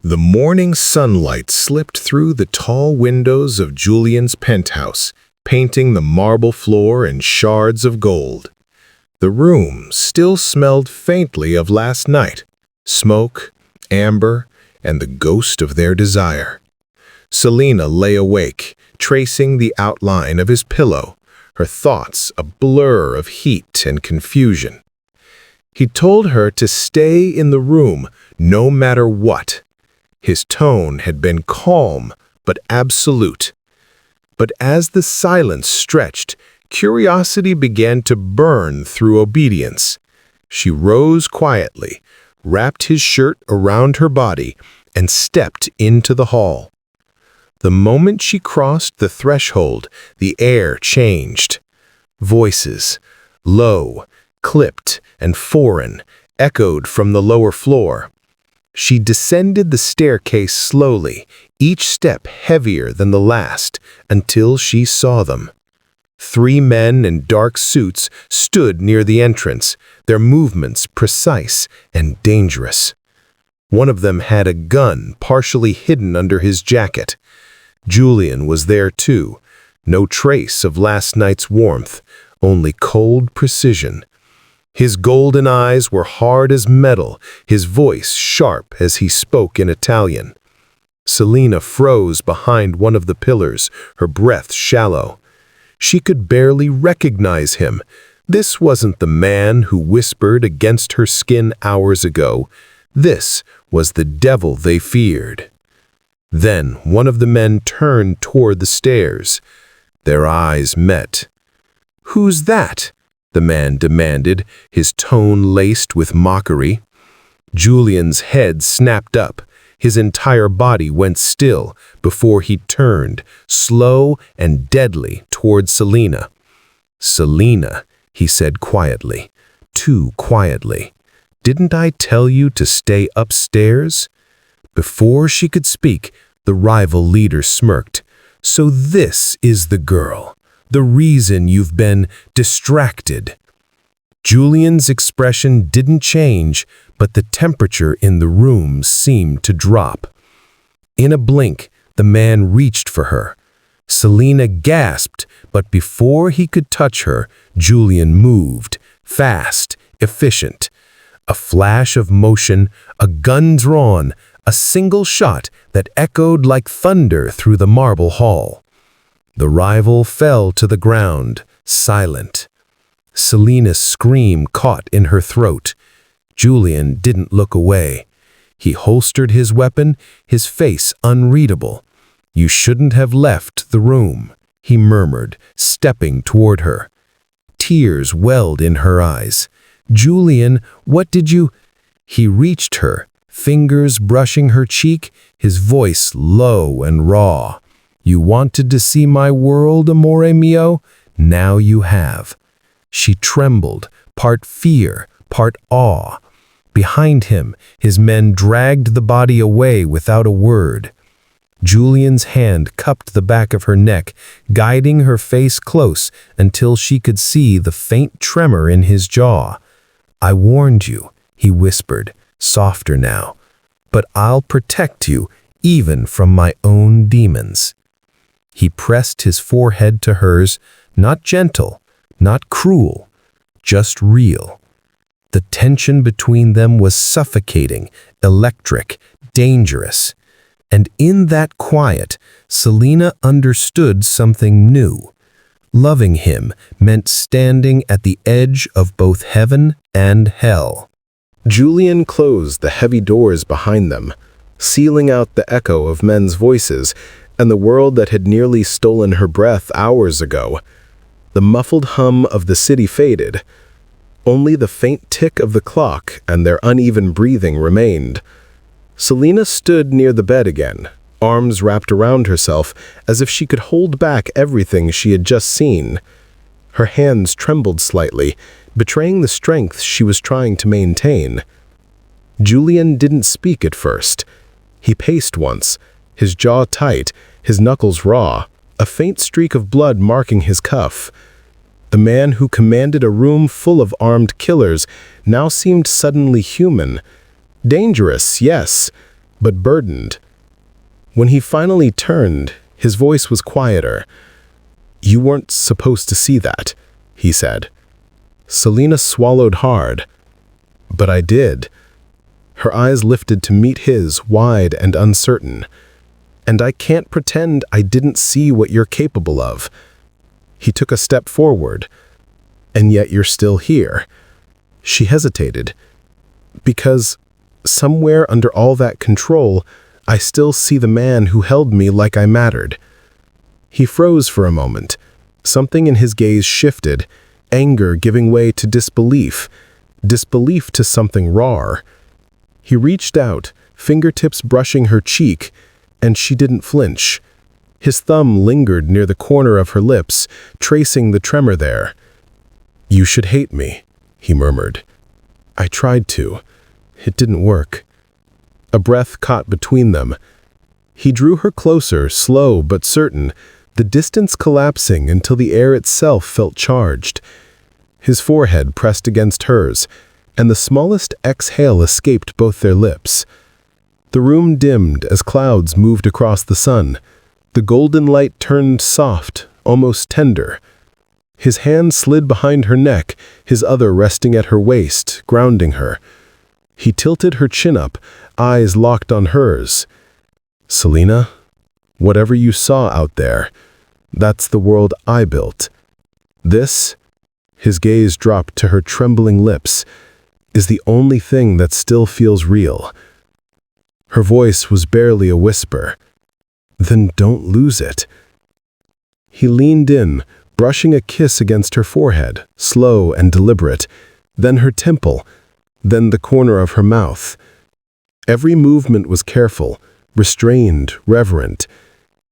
The morning sunlight slipped through the tall windows of Julian's penthouse, painting the marble floor in shards of gold. The room still smelled faintly of last night, smoke, amber, and the ghost of their desire. Selina lay awake, tracing the outline of his pillow, her thoughts a blur of heat and confusion. He told her to stay in the room no matter what. His tone had been calm but absolute. But as the silence stretched, curiosity began to burn through obedience. She rose quietly, wrapped his shirt around her body, and stepped into the hall. The moment she crossed the threshold, the air changed. Voices, low, clipped, and foreign, echoed from the lower floor. She descended the staircase slowly, each step heavier than the last, until she saw them. 3 men in dark suits stood near the entrance, their movements precise and dangerous. One of them had a gun partially hidden under his jacket. Julian was there too, no trace of last night's warmth, only cold precision. His golden eyes were hard as metal, his voice sharp as he spoke in Italian. Selina froze behind one of the pillars, her breath shallow. She could barely recognize him. This wasn't the man who whispered against her skin hours ago. This was the devil they feared. Then one of the men turned toward the stairs. Their eyes met. "Who's that?" the man demanded, his tone laced with mockery. Julian's head snapped up. His entire body went still before he turned, slow and deadly, toward Selina. "Selina," he said quietly, too quietly. "Didn't I tell you to stay upstairs?" Before she could speak, the rival leader smirked. "So this is the girl, the reason you've been distracted." Julian's expression didn't change, but the temperature in the room seemed to drop. In a blink, the man reached for her. Selina gasped, but before he could touch her, Julian moved, fast, efficient. A flash of motion, a gun drawn, a single shot that echoed like thunder through the marble hall. The rival fell to the ground, silent. Selina's scream caught in her throat. Julian didn't look away. He holstered his weapon, his face unreadable. "You shouldn't have left the room," he murmured, stepping toward her. Tears welled in her eyes. "Julian, what did you—" He reached her, fingers brushing her cheek, his voice low and raw. "You wanted to see my world, amore mio? Now you have." She trembled, part fear, part awe. Behind him, his men dragged the body away without a word. Julian's hand cupped the back of her neck, guiding her face close until she could see the faint tremor in his jaw. "I warned you," he whispered, softer now. "But I'll protect you, even from my own demons." He pressed his forehead to hers, not gentle, not cruel, just real. The tension between them was suffocating, electric, dangerous. And in that quiet, Selina understood something new. Loving him meant standing at the edge of both heaven and hell. Julian closed the heavy doors behind them, sealing out the echo of men's voices and the world that had nearly stolen her breath hours ago. The muffled hum of the city faded. Only the faint tick of the clock and their uneven breathing remained. Selina stood near the bed again, arms wrapped around herself as if she could hold back everything she had just seen. Her hands trembled slightly, betraying the strength she was trying to maintain. Julian didn't speak at first. He paced once, his jaw tight, his knuckles raw, a faint streak of blood marking his cuff. The man who commanded a room full of armed killers now seemed suddenly human. Dangerous, yes, but burdened. When he finally turned, his voice was quieter. "You weren't supposed to see that," he said. Selina swallowed hard. "But I did." Her eyes lifted to meet his, wide and uncertain. "And I can't pretend I didn't see what you're capable of." He took a step forward. "And yet you're still here." She hesitated. "Because somewhere under all that control, I still see the man who held me like I mattered." He froze for a moment. Something in his gaze shifted, anger giving way to disbelief to something raw. He reached out, fingertips brushing her cheek, and she didn't flinch. His thumb lingered near the corner of her lips, tracing the tremor there. "You should hate me," he murmured. "I tried to. It didn't work." A breath caught between them. He drew her closer, slow but certain, the distance collapsing until the air itself felt charged. His forehead pressed against hers, and the smallest exhale escaped both their lips. The room dimmed as clouds moved across the sun. The golden light turned soft, almost tender. His hand slid behind her neck, his other resting at her waist, grounding her. He tilted her chin up, eyes locked on hers. "Selina, whatever you saw out there, that's the world I built. This," his gaze dropped to her trembling lips, "is the only thing that still feels real." Her voice was barely a whisper. "Then don't lose it." He leaned in, brushing a kiss against her forehead, slow and deliberate, then her temple, then the corner of her mouth. Every movement was careful, restrained, reverent.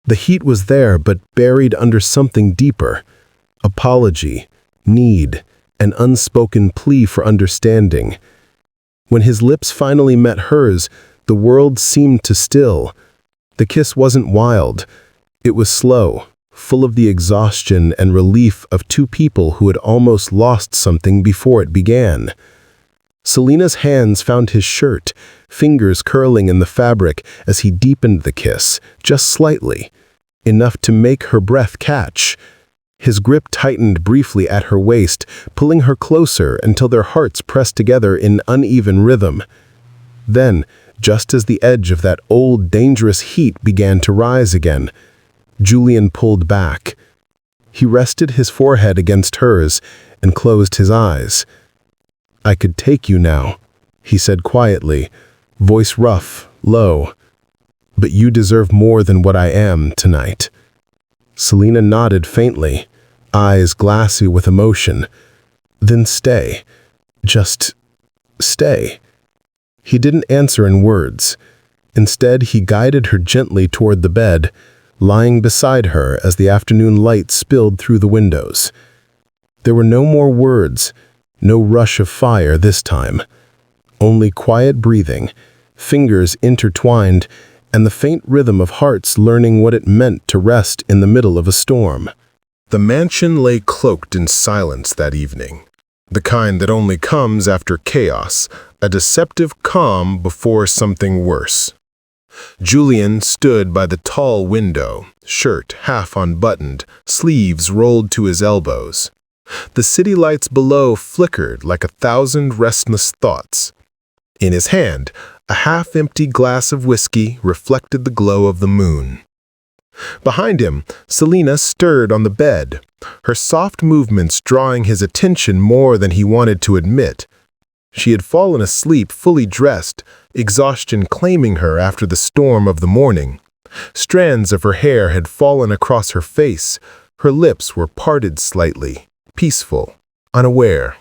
The heat was there, but buried under something deeper. Apology, need, an unspoken plea for understanding. When his lips finally met hers, the world seemed to still. The kiss wasn't wild. It was slow, full of the exhaustion and relief of two people who had almost lost something before it began. Selina's hands found his shirt, fingers curling in the fabric as he deepened the kiss, just slightly, enough to make her breath catch. His grip tightened briefly at her waist, pulling her closer until their hearts pressed together in uneven rhythm. Then, just as the edge of that old, dangerous heat began to rise again, Julian pulled back. He rested his forehead against hers and closed his eyes. "I could take you now," he said quietly, voice rough, low. "But you deserve more than what I am tonight." Selina nodded faintly, eyes glassy with emotion. "Then stay. Just stay." He didn't answer in words. Instead, he guided her gently toward the bed, lying beside her as the afternoon light spilled through the windows. There were no more words, no rush of fire this time. Only quiet breathing, fingers intertwined, and the faint rhythm of hearts learning what it meant to rest in the middle of a storm. The mansion lay cloaked in silence that evening, the kind that only comes after chaos, a deceptive calm before something worse. Julian stood by the tall window, shirt half unbuttoned, sleeves rolled to his elbows. The city lights below flickered like 1,000 restless thoughts. In his hand, a half-empty glass of whiskey reflected the glow of the moon. Behind him, Selina stirred on the bed, her soft movements drawing his attention more than he wanted to admit. She had fallen asleep fully dressed, exhaustion claiming her after the storm of the morning. Strands of her hair had fallen across her face, her lips were parted slightly, peaceful, unaware.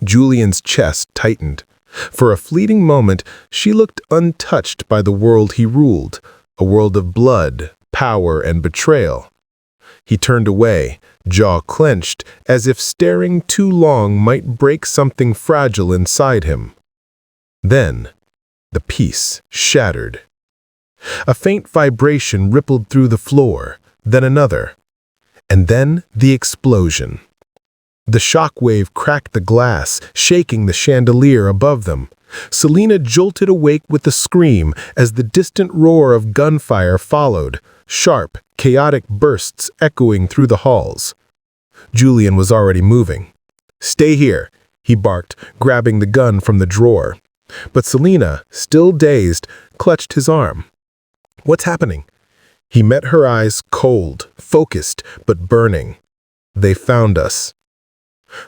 Julian's chest tightened. For a fleeting moment, she looked untouched by the world he ruled, a world of blood, power, and betrayal. He turned away, jaw clenched, as if staring too long might break something fragile inside him. Then, the peace shattered. A faint vibration rippled through the floor, then another, and then the explosion. The shock wave cracked the glass, shaking the chandelier above them. Selina jolted awake with a scream as the distant roar of gunfire followed, sharp, chaotic bursts echoing through the halls. Julian was already moving. "Stay here," he barked, grabbing the gun from the drawer. But Selina, still dazed, clutched his arm. "What's happening?" He met her eyes, cold, focused, but burning. "They found us."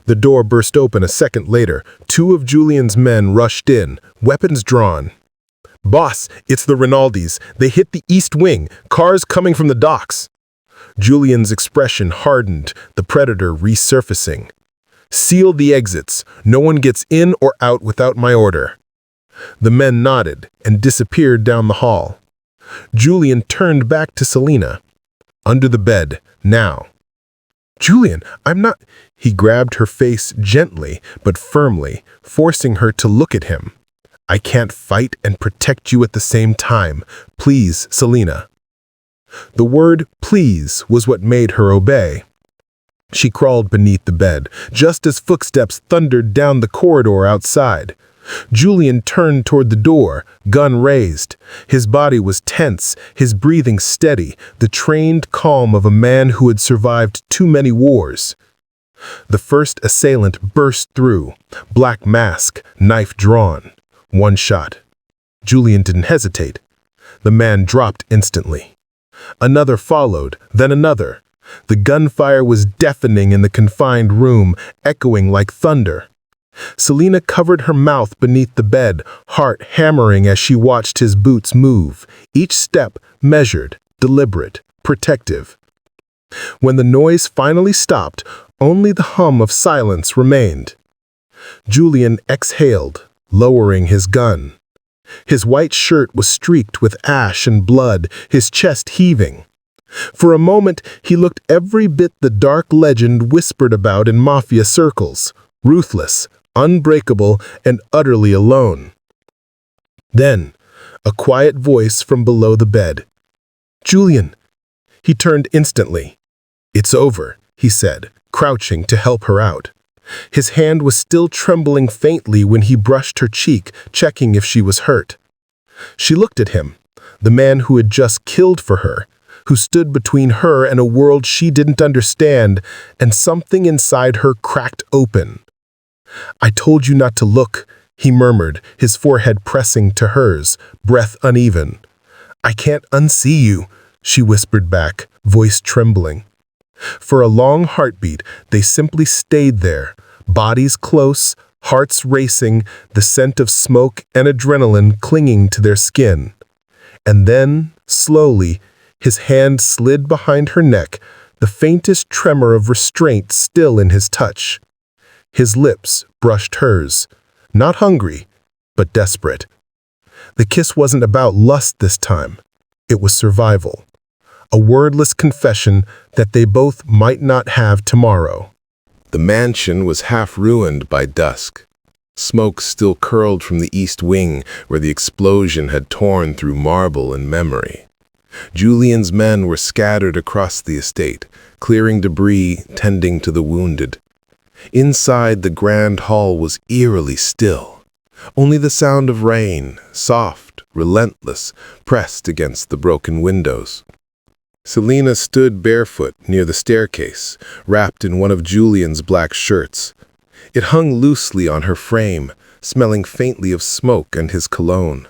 The door burst open a second later. 2 of Julian's men rushed in, weapons drawn. "Boss, it's the Rinaldis. They hit the east wing. Cars coming from the docks." Julian's expression hardened, the predator resurfacing. "Seal the exits. No one gets in or out without my order." The men nodded and disappeared down the hall. Julian turned back to Selina. "Under the bed, now." "Julian, I'm not—" He grabbed her face gently but firmly, forcing her to look at him. "I can't fight and protect you at the same time. Please, Selina." The word "please" was what made her obey. She crawled beneath the bed, just as footsteps thundered down the corridor outside. Julian turned toward the door, gun raised. His body was tense, his breathing steady, the trained calm of a man who had survived too many wars. The first assailant burst through, black mask, knife drawn. One shot. Julian didn't hesitate. The man dropped instantly. Another followed, then another. The gunfire was deafening in the confined room, echoing like thunder. Selina covered her mouth beneath the bed, heart hammering as she watched his boots move, each step measured, deliberate, protective. When the noise finally stopped, only the hum of silence remained. Julian exhaled, lowering his gun. His white shirt was streaked with ash and blood, his chest heaving. For a moment, he looked every bit the dark legend whispered about in Mafia circles, ruthless, unbreakable, and utterly alone. Then, a quiet voice from below the bed. "Julian!" He turned instantly. "It's over," he said, crouching to help her out. His hand was still trembling faintly when he brushed her cheek, checking if she was hurt. She looked at him, the man who had just killed for her, who stood between her and a world she didn't understand, and something inside her cracked open. "I told you not to look," he murmured, his forehead pressing to hers, breath uneven. "I can't unsee you," she whispered back, voice trembling. For a long heartbeat, they simply stayed there, bodies close, hearts racing, the scent of smoke and adrenaline clinging to their skin. And then, slowly, his hand slid behind her neck, the faintest tremor of restraint still in his touch. His lips brushed hers, not hungry, but desperate. The kiss wasn't about lust this time. It was survival. A wordless confession that they both might not have tomorrow. The mansion was half ruined by dusk. Smoke still curled from the east wing where the explosion had torn through marble and memory. Julian's men were scattered across the estate, clearing debris, tending to the wounded. Inside, the grand hall was eerily still. Only the sound of rain, soft, relentless, pressed against the broken windows. Selina stood barefoot near the staircase, wrapped in one of Julian's black shirts. It hung loosely on her frame, smelling faintly of smoke and his cologne.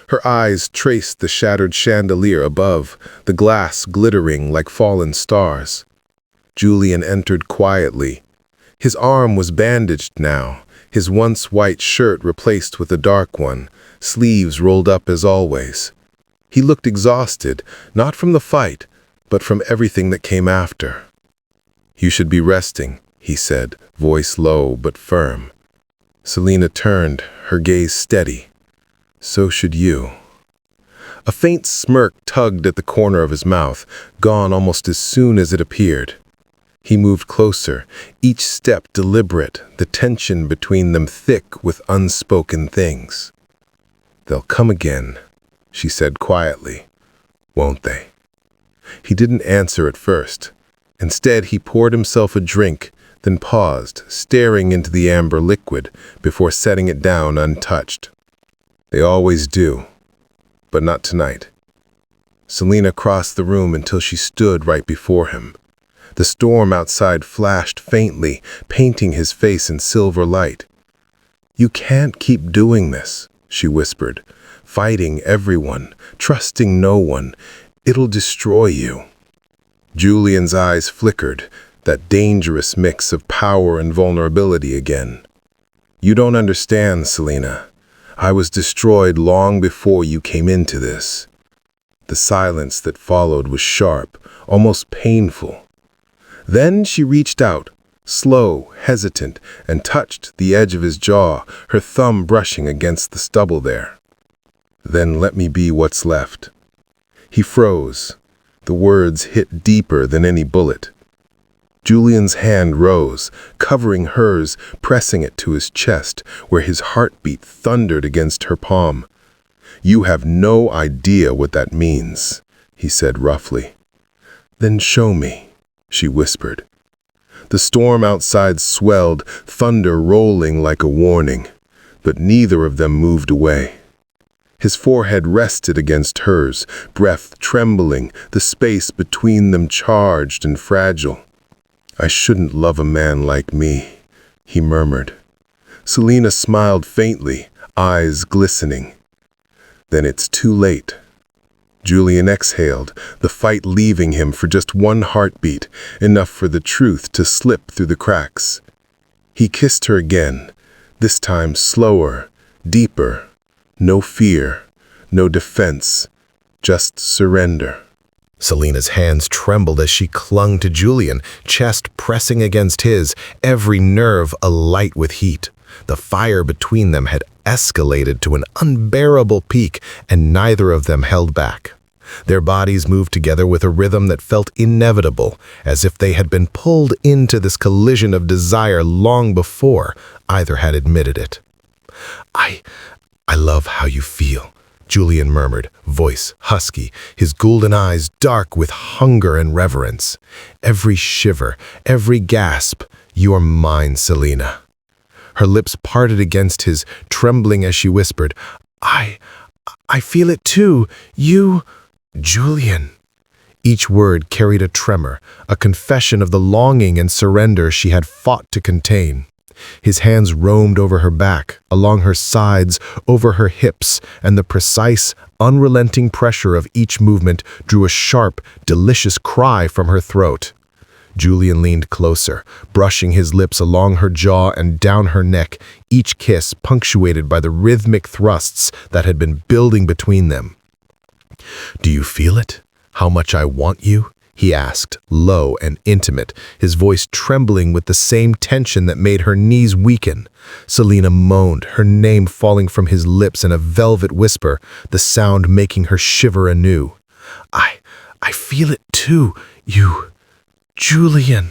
Her eyes traced the shattered chandelier above, the glass glittering like fallen stars. Julian entered quietly. His arm was bandaged now, his once white shirt replaced with a dark one, sleeves rolled up as always. He looked exhausted, not from the fight, but from everything that came after. "You should be resting," he said, voice low but firm. Selina turned, her gaze steady. "So should you." A faint smirk tugged at the corner of his mouth, gone almost as soon as it appeared. He moved closer, each step deliberate, the tension between them thick with unspoken things. "They'll come again," she said quietly. "Won't they?" He didn't answer at first. Instead, he poured himself a drink, then paused, staring into the amber liquid before setting it down untouched. "They always do, but not tonight." Selina crossed the room until she stood right before him. The storm outside flashed faintly, painting his face in silver light. "You can't keep doing this," she whispered, "fighting everyone, trusting no one. It'll destroy you." Julian's eyes flickered, that dangerous mix of power and vulnerability again. "You don't understand, Selina. I was destroyed long before you came into this." The silence that followed was sharp, almost painful. Then she reached out, slow, hesitant, and touched the edge of his jaw, her thumb brushing against the stubble there. "Then let me be what's left." He froze. The words hit deeper than any bullet. Julian's hand rose, covering hers, pressing it to his chest, where his heartbeat thundered against her palm. "You have no idea what that means," he said roughly. "Then show me," she whispered. The storm outside swelled, thunder rolling like a warning, but neither of them moved away. His forehead rested against hers, breath trembling, the space between them charged and fragile. "I shouldn't love a man like me," he murmured. Selina smiled faintly, eyes glistening. "Then it's too late." Julian exhaled, the fight leaving him for just one heartbeat, enough for the truth to slip through the cracks. He kissed her again, this time slower, deeper. No fear, no defense, just surrender. Selina's hands trembled as she clung to Julian, chest pressing against his, every nerve alight with heat. The fire between them had escalated to an unbearable peak, and neither of them held back. Their bodies moved together with a rhythm that felt inevitable, as if they had been pulled into this collision of desire long before either had admitted it. I love how you feel," Julian murmured, voice husky, his golden eyes dark with hunger and reverence. "Every shiver, every gasp, you are mine, Selina." Her lips parted against his, trembling as she whispered, I feel it too. You, Julian." Each word carried a tremor, a confession of the longing and surrender she had fought to contain. His hands roamed over her back, along her sides, over her hips, and the precise, unrelenting pressure of each movement drew a sharp, delicious cry from her throat. Julian leaned closer, brushing his lips along her jaw and down her neck, each kiss punctuated by the rhythmic thrusts that had been building between them. "Do you feel it? How much I want you?" he asked, low and intimate, his voice trembling with the same tension that made her knees weaken. Selina moaned, her name falling from his lips in a velvet whisper, the sound making her shiver anew. I feel it too, you, Julian."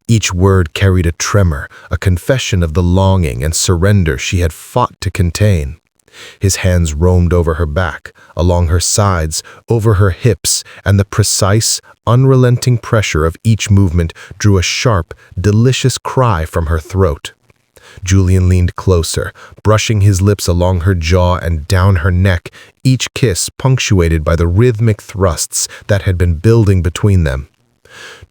Each word carried a tremor, a confession of the longing and surrender she had fought to contain. His hands roamed over her back, along her sides, over her hips, and the precise, unrelenting pressure of each movement drew a sharp, delicious cry from her throat. Julian leaned closer, brushing his lips along her jaw and down her neck, each kiss punctuated by the rhythmic thrusts that had been building between them.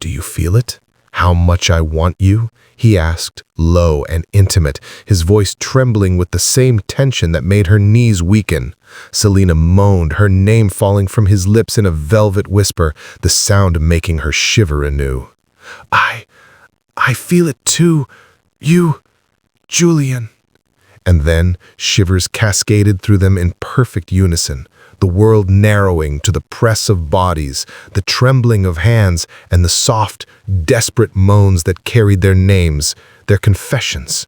"Do you feel it? How much I want you?" he asked, low and intimate, his voice trembling with the same tension that made her knees weaken. Selina moaned, her name falling from his lips in a velvet whisper, the sound making her shiver anew. I feel it too. You, Julian." And then shivers cascaded through them in perfect unison, the world narrowing to the press of bodies, the trembling of hands, and the soft, desperate moans that carried their names, their confessions,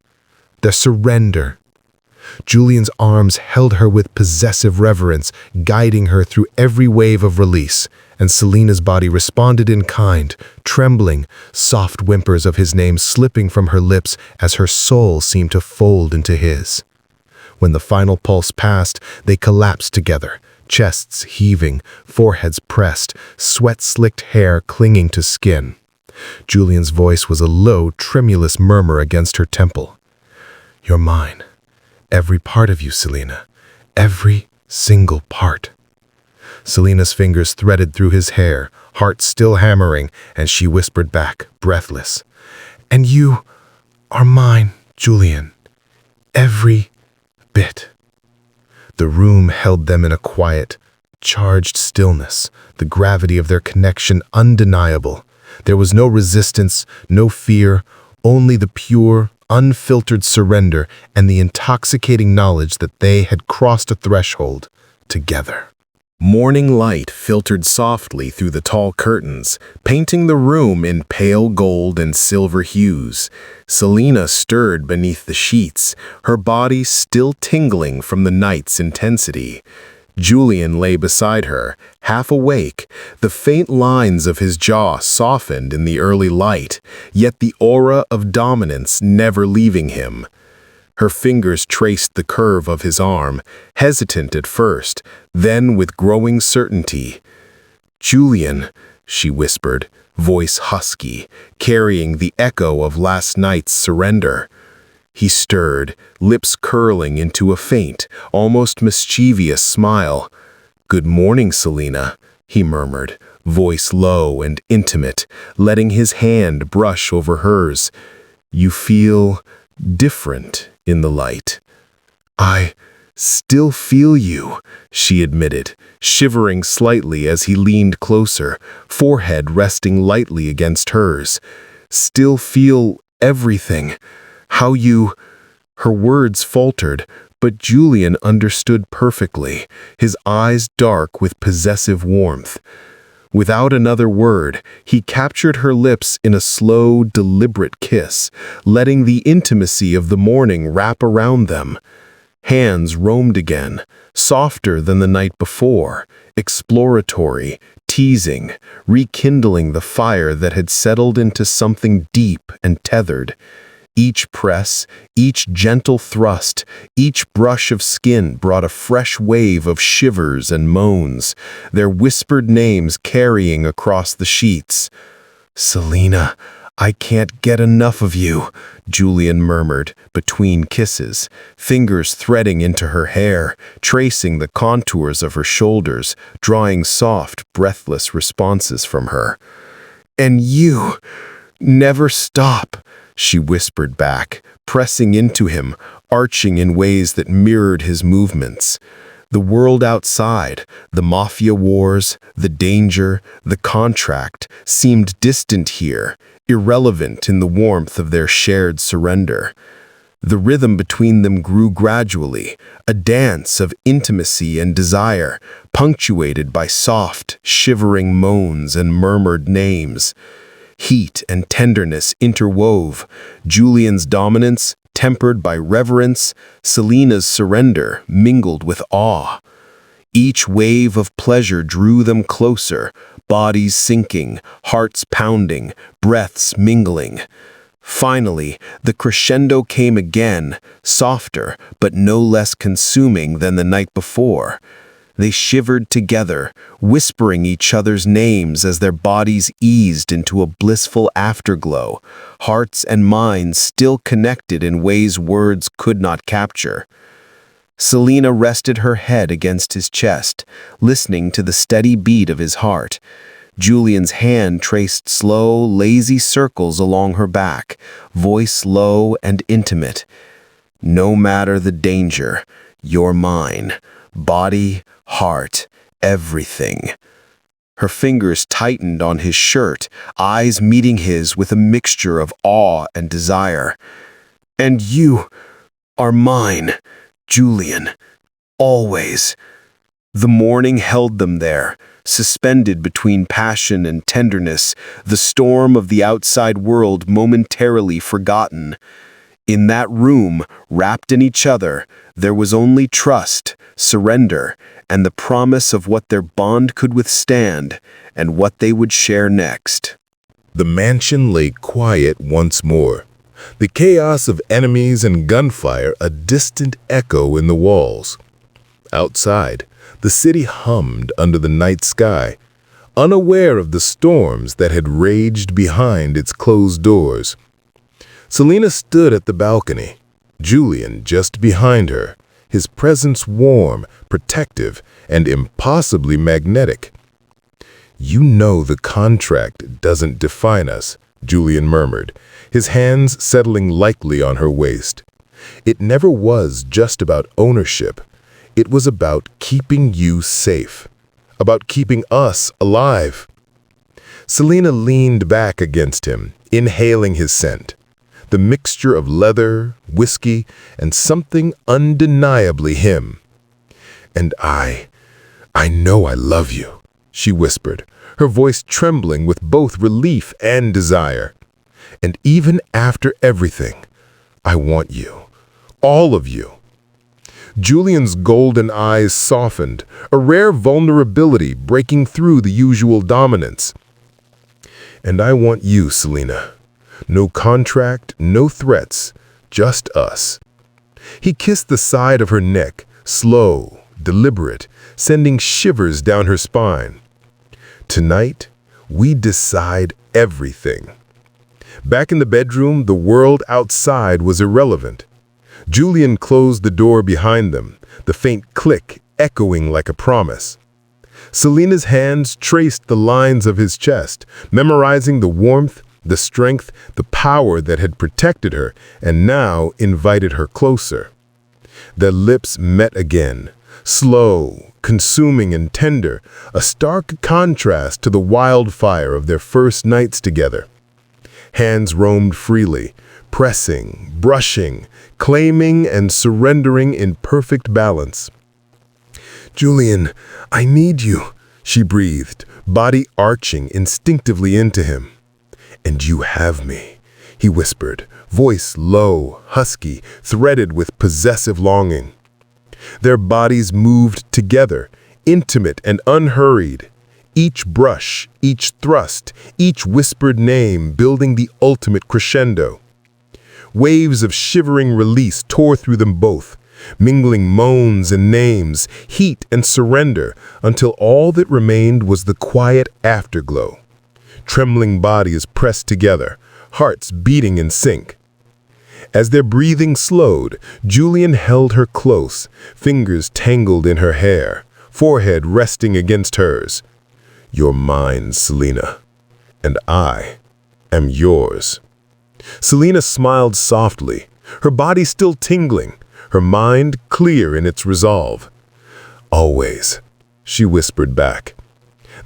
their surrender. Julian's arms held her with possessive reverence, guiding her through every wave of release, and Selina's body responded in kind, trembling, soft whimpers of his name slipping from her lips as her soul seemed to fold into his. When the final pulse passed, they collapsed together, chests heaving, foreheads pressed, sweat-slicked hair clinging to skin. Julian's voice was a low, tremulous murmur against her temple. "You're mine. Every part of you, Selina. Every single part." Selina's fingers threaded through his hair, heart still hammering, and she whispered back, breathless, "And you are mine, Julian. Every bit." The room held them in a quiet, charged stillness, the gravity of their connection undeniable. There was no resistance, no fear, only the pure, unfiltered surrender and the intoxicating knowledge that they had crossed a threshold together. Morning light filtered softly through the tall curtains, painting the room in pale gold and silver hues. Selina stirred beneath the sheets, her body still tingling from the night's intensity. Julian lay beside her, half awake, the faint lines of his jaw softened in the early light, yet the aura of dominance never leaving him. Her fingers traced the curve of his arm, hesitant at first, then with growing certainty. "Julian," she whispered, voice husky, carrying the echo of last night's surrender. He stirred, lips curling into a faint, almost mischievous smile. "Good morning, Selina," he murmured, voice low and intimate, letting his hand brush over hers. "You feel different in the light." "I still feel you," she admitted, shivering slightly as he leaned closer, forehead resting lightly against hers. "Still feel everything. How you—" Her words faltered, but Julian understood perfectly, his eyes dark with possessive warmth. Without another word, he captured her lips in a slow, deliberate kiss, letting the intimacy of the morning wrap around them. Hands roamed again, softer than the night before, exploratory, teasing, rekindling the fire that had settled into something deep and tethered. Each press, each gentle thrust, each brush of skin brought a fresh wave of shivers and moans, their whispered names carrying across the sheets. "Selina, I can't get enough of you," Julian murmured, between kisses, fingers threading into her hair, tracing the contours of her shoulders, drawing soft, breathless responses from her. "And you, never stop," she whispered back, pressing into him, arching in ways that mirrored his movements. The world outside, the mafia wars, the danger, the contract, seemed distant here, irrelevant in the warmth of their shared surrender. The rhythm between them grew gradually, a dance of intimacy and desire, punctuated by soft, shivering moans and murmured names. Heat and tenderness interwove, Julian's dominance tempered by reverence, Selina's surrender mingled with awe. Each wave of pleasure drew them closer, bodies sinking, hearts pounding, breaths mingling. Finally, the crescendo came again, softer but no less consuming than the night before. They shivered together, whispering each other's names as their bodies eased into a blissful afterglow, hearts and minds still connected in ways words could not capture. Selina rested her head against his chest, listening to the steady beat of his heart. Julian's hand traced slow, lazy circles along her back, voice low and intimate. "No matter the danger, you're mine. Body, heart, everything." Her fingers tightened on his shirt, eyes meeting his with a mixture of awe and desire. "And you are mine, Julian. Always." The morning held them there, suspended between passion and tenderness, the storm of the outside world momentarily forgotten. In that room, wrapped in each other, there was only trust, surrender, and the promise of what their bond could withstand and what they would share next. The mansion lay quiet once more, the chaos of enemies and gunfire a distant echo in the walls. Outside, the city hummed under the night sky, unaware of the storms that had raged behind its closed doors. Selina stood at the balcony, Julian just behind her, his presence warm, protective, and impossibly magnetic. "You know the contract doesn't define us," Julian murmured, his hands settling lightly on her waist. "It never was just about ownership. It was about keeping you safe, about keeping us alive." Selina leaned back against him, inhaling his scent. The mixture of leather, whiskey, and something undeniably him. "And I know I love you," she whispered, her voice trembling with both relief and desire. "And even after everything, I want you, all of you." Julian's golden eyes softened, a rare vulnerability breaking through the usual dominance. "And I want you, Selina. No contract, no threats, just us." He kissed the side of her neck, slow, deliberate, sending shivers down her spine. "Tonight, we decide everything." Back in the bedroom, the world outside was irrelevant. Julian closed the door behind them, the faint click echoing like a promise. Selina's hands traced the lines of his chest, memorizing the warmth, the strength, the power that had protected her and now invited her closer. Their lips met again, slow, consuming and tender, a stark contrast to the wildfire of their first nights together. Hands roamed freely, pressing, brushing, claiming and surrendering in perfect balance. "Julian, I need you," she breathed, body arching instinctively into him. "And you have me," he whispered, voice low, husky, threaded with possessive longing. Their bodies moved together, intimate and unhurried. Each brush, each thrust, each whispered name building the ultimate crescendo. Waves of shivering release tore through them both, mingling moans and names, heat and surrender, until all that remained was the quiet afterglow. Trembling bodies pressed together, hearts beating in sync. As their breathing slowed, Julian held her close, fingers tangled in her hair, forehead resting against hers. "You're mine, Selina, and I am yours." Selina smiled softly, her body still tingling, her mind clear in its resolve. "Always," she whispered back.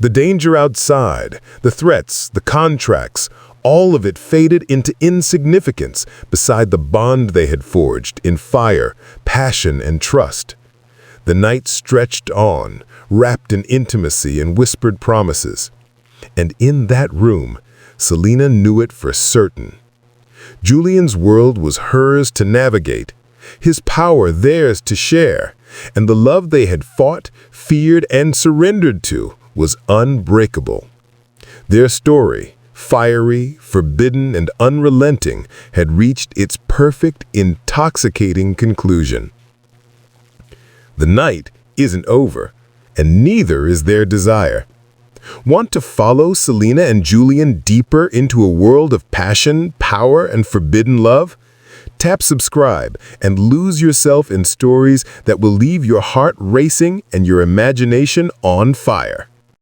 The danger outside, the threats, the contracts, all of it faded into insignificance beside the bond they had forged in fire, passion, and trust. The night stretched on, wrapped in intimacy and whispered promises. And in that room, Selina knew it for certain. Julian's world was hers to navigate, his power theirs to share, and the love they had fought, feared, and surrendered to was unbreakable. Their story, fiery, forbidden, and unrelenting, had reached its perfect, intoxicating conclusion. The night isn't over, and neither is their desire. Want to follow Selina and Julian deeper into a world of passion, power, and forbidden love? Tap subscribe and lose yourself in stories that will leave your heart racing and your imagination on fire.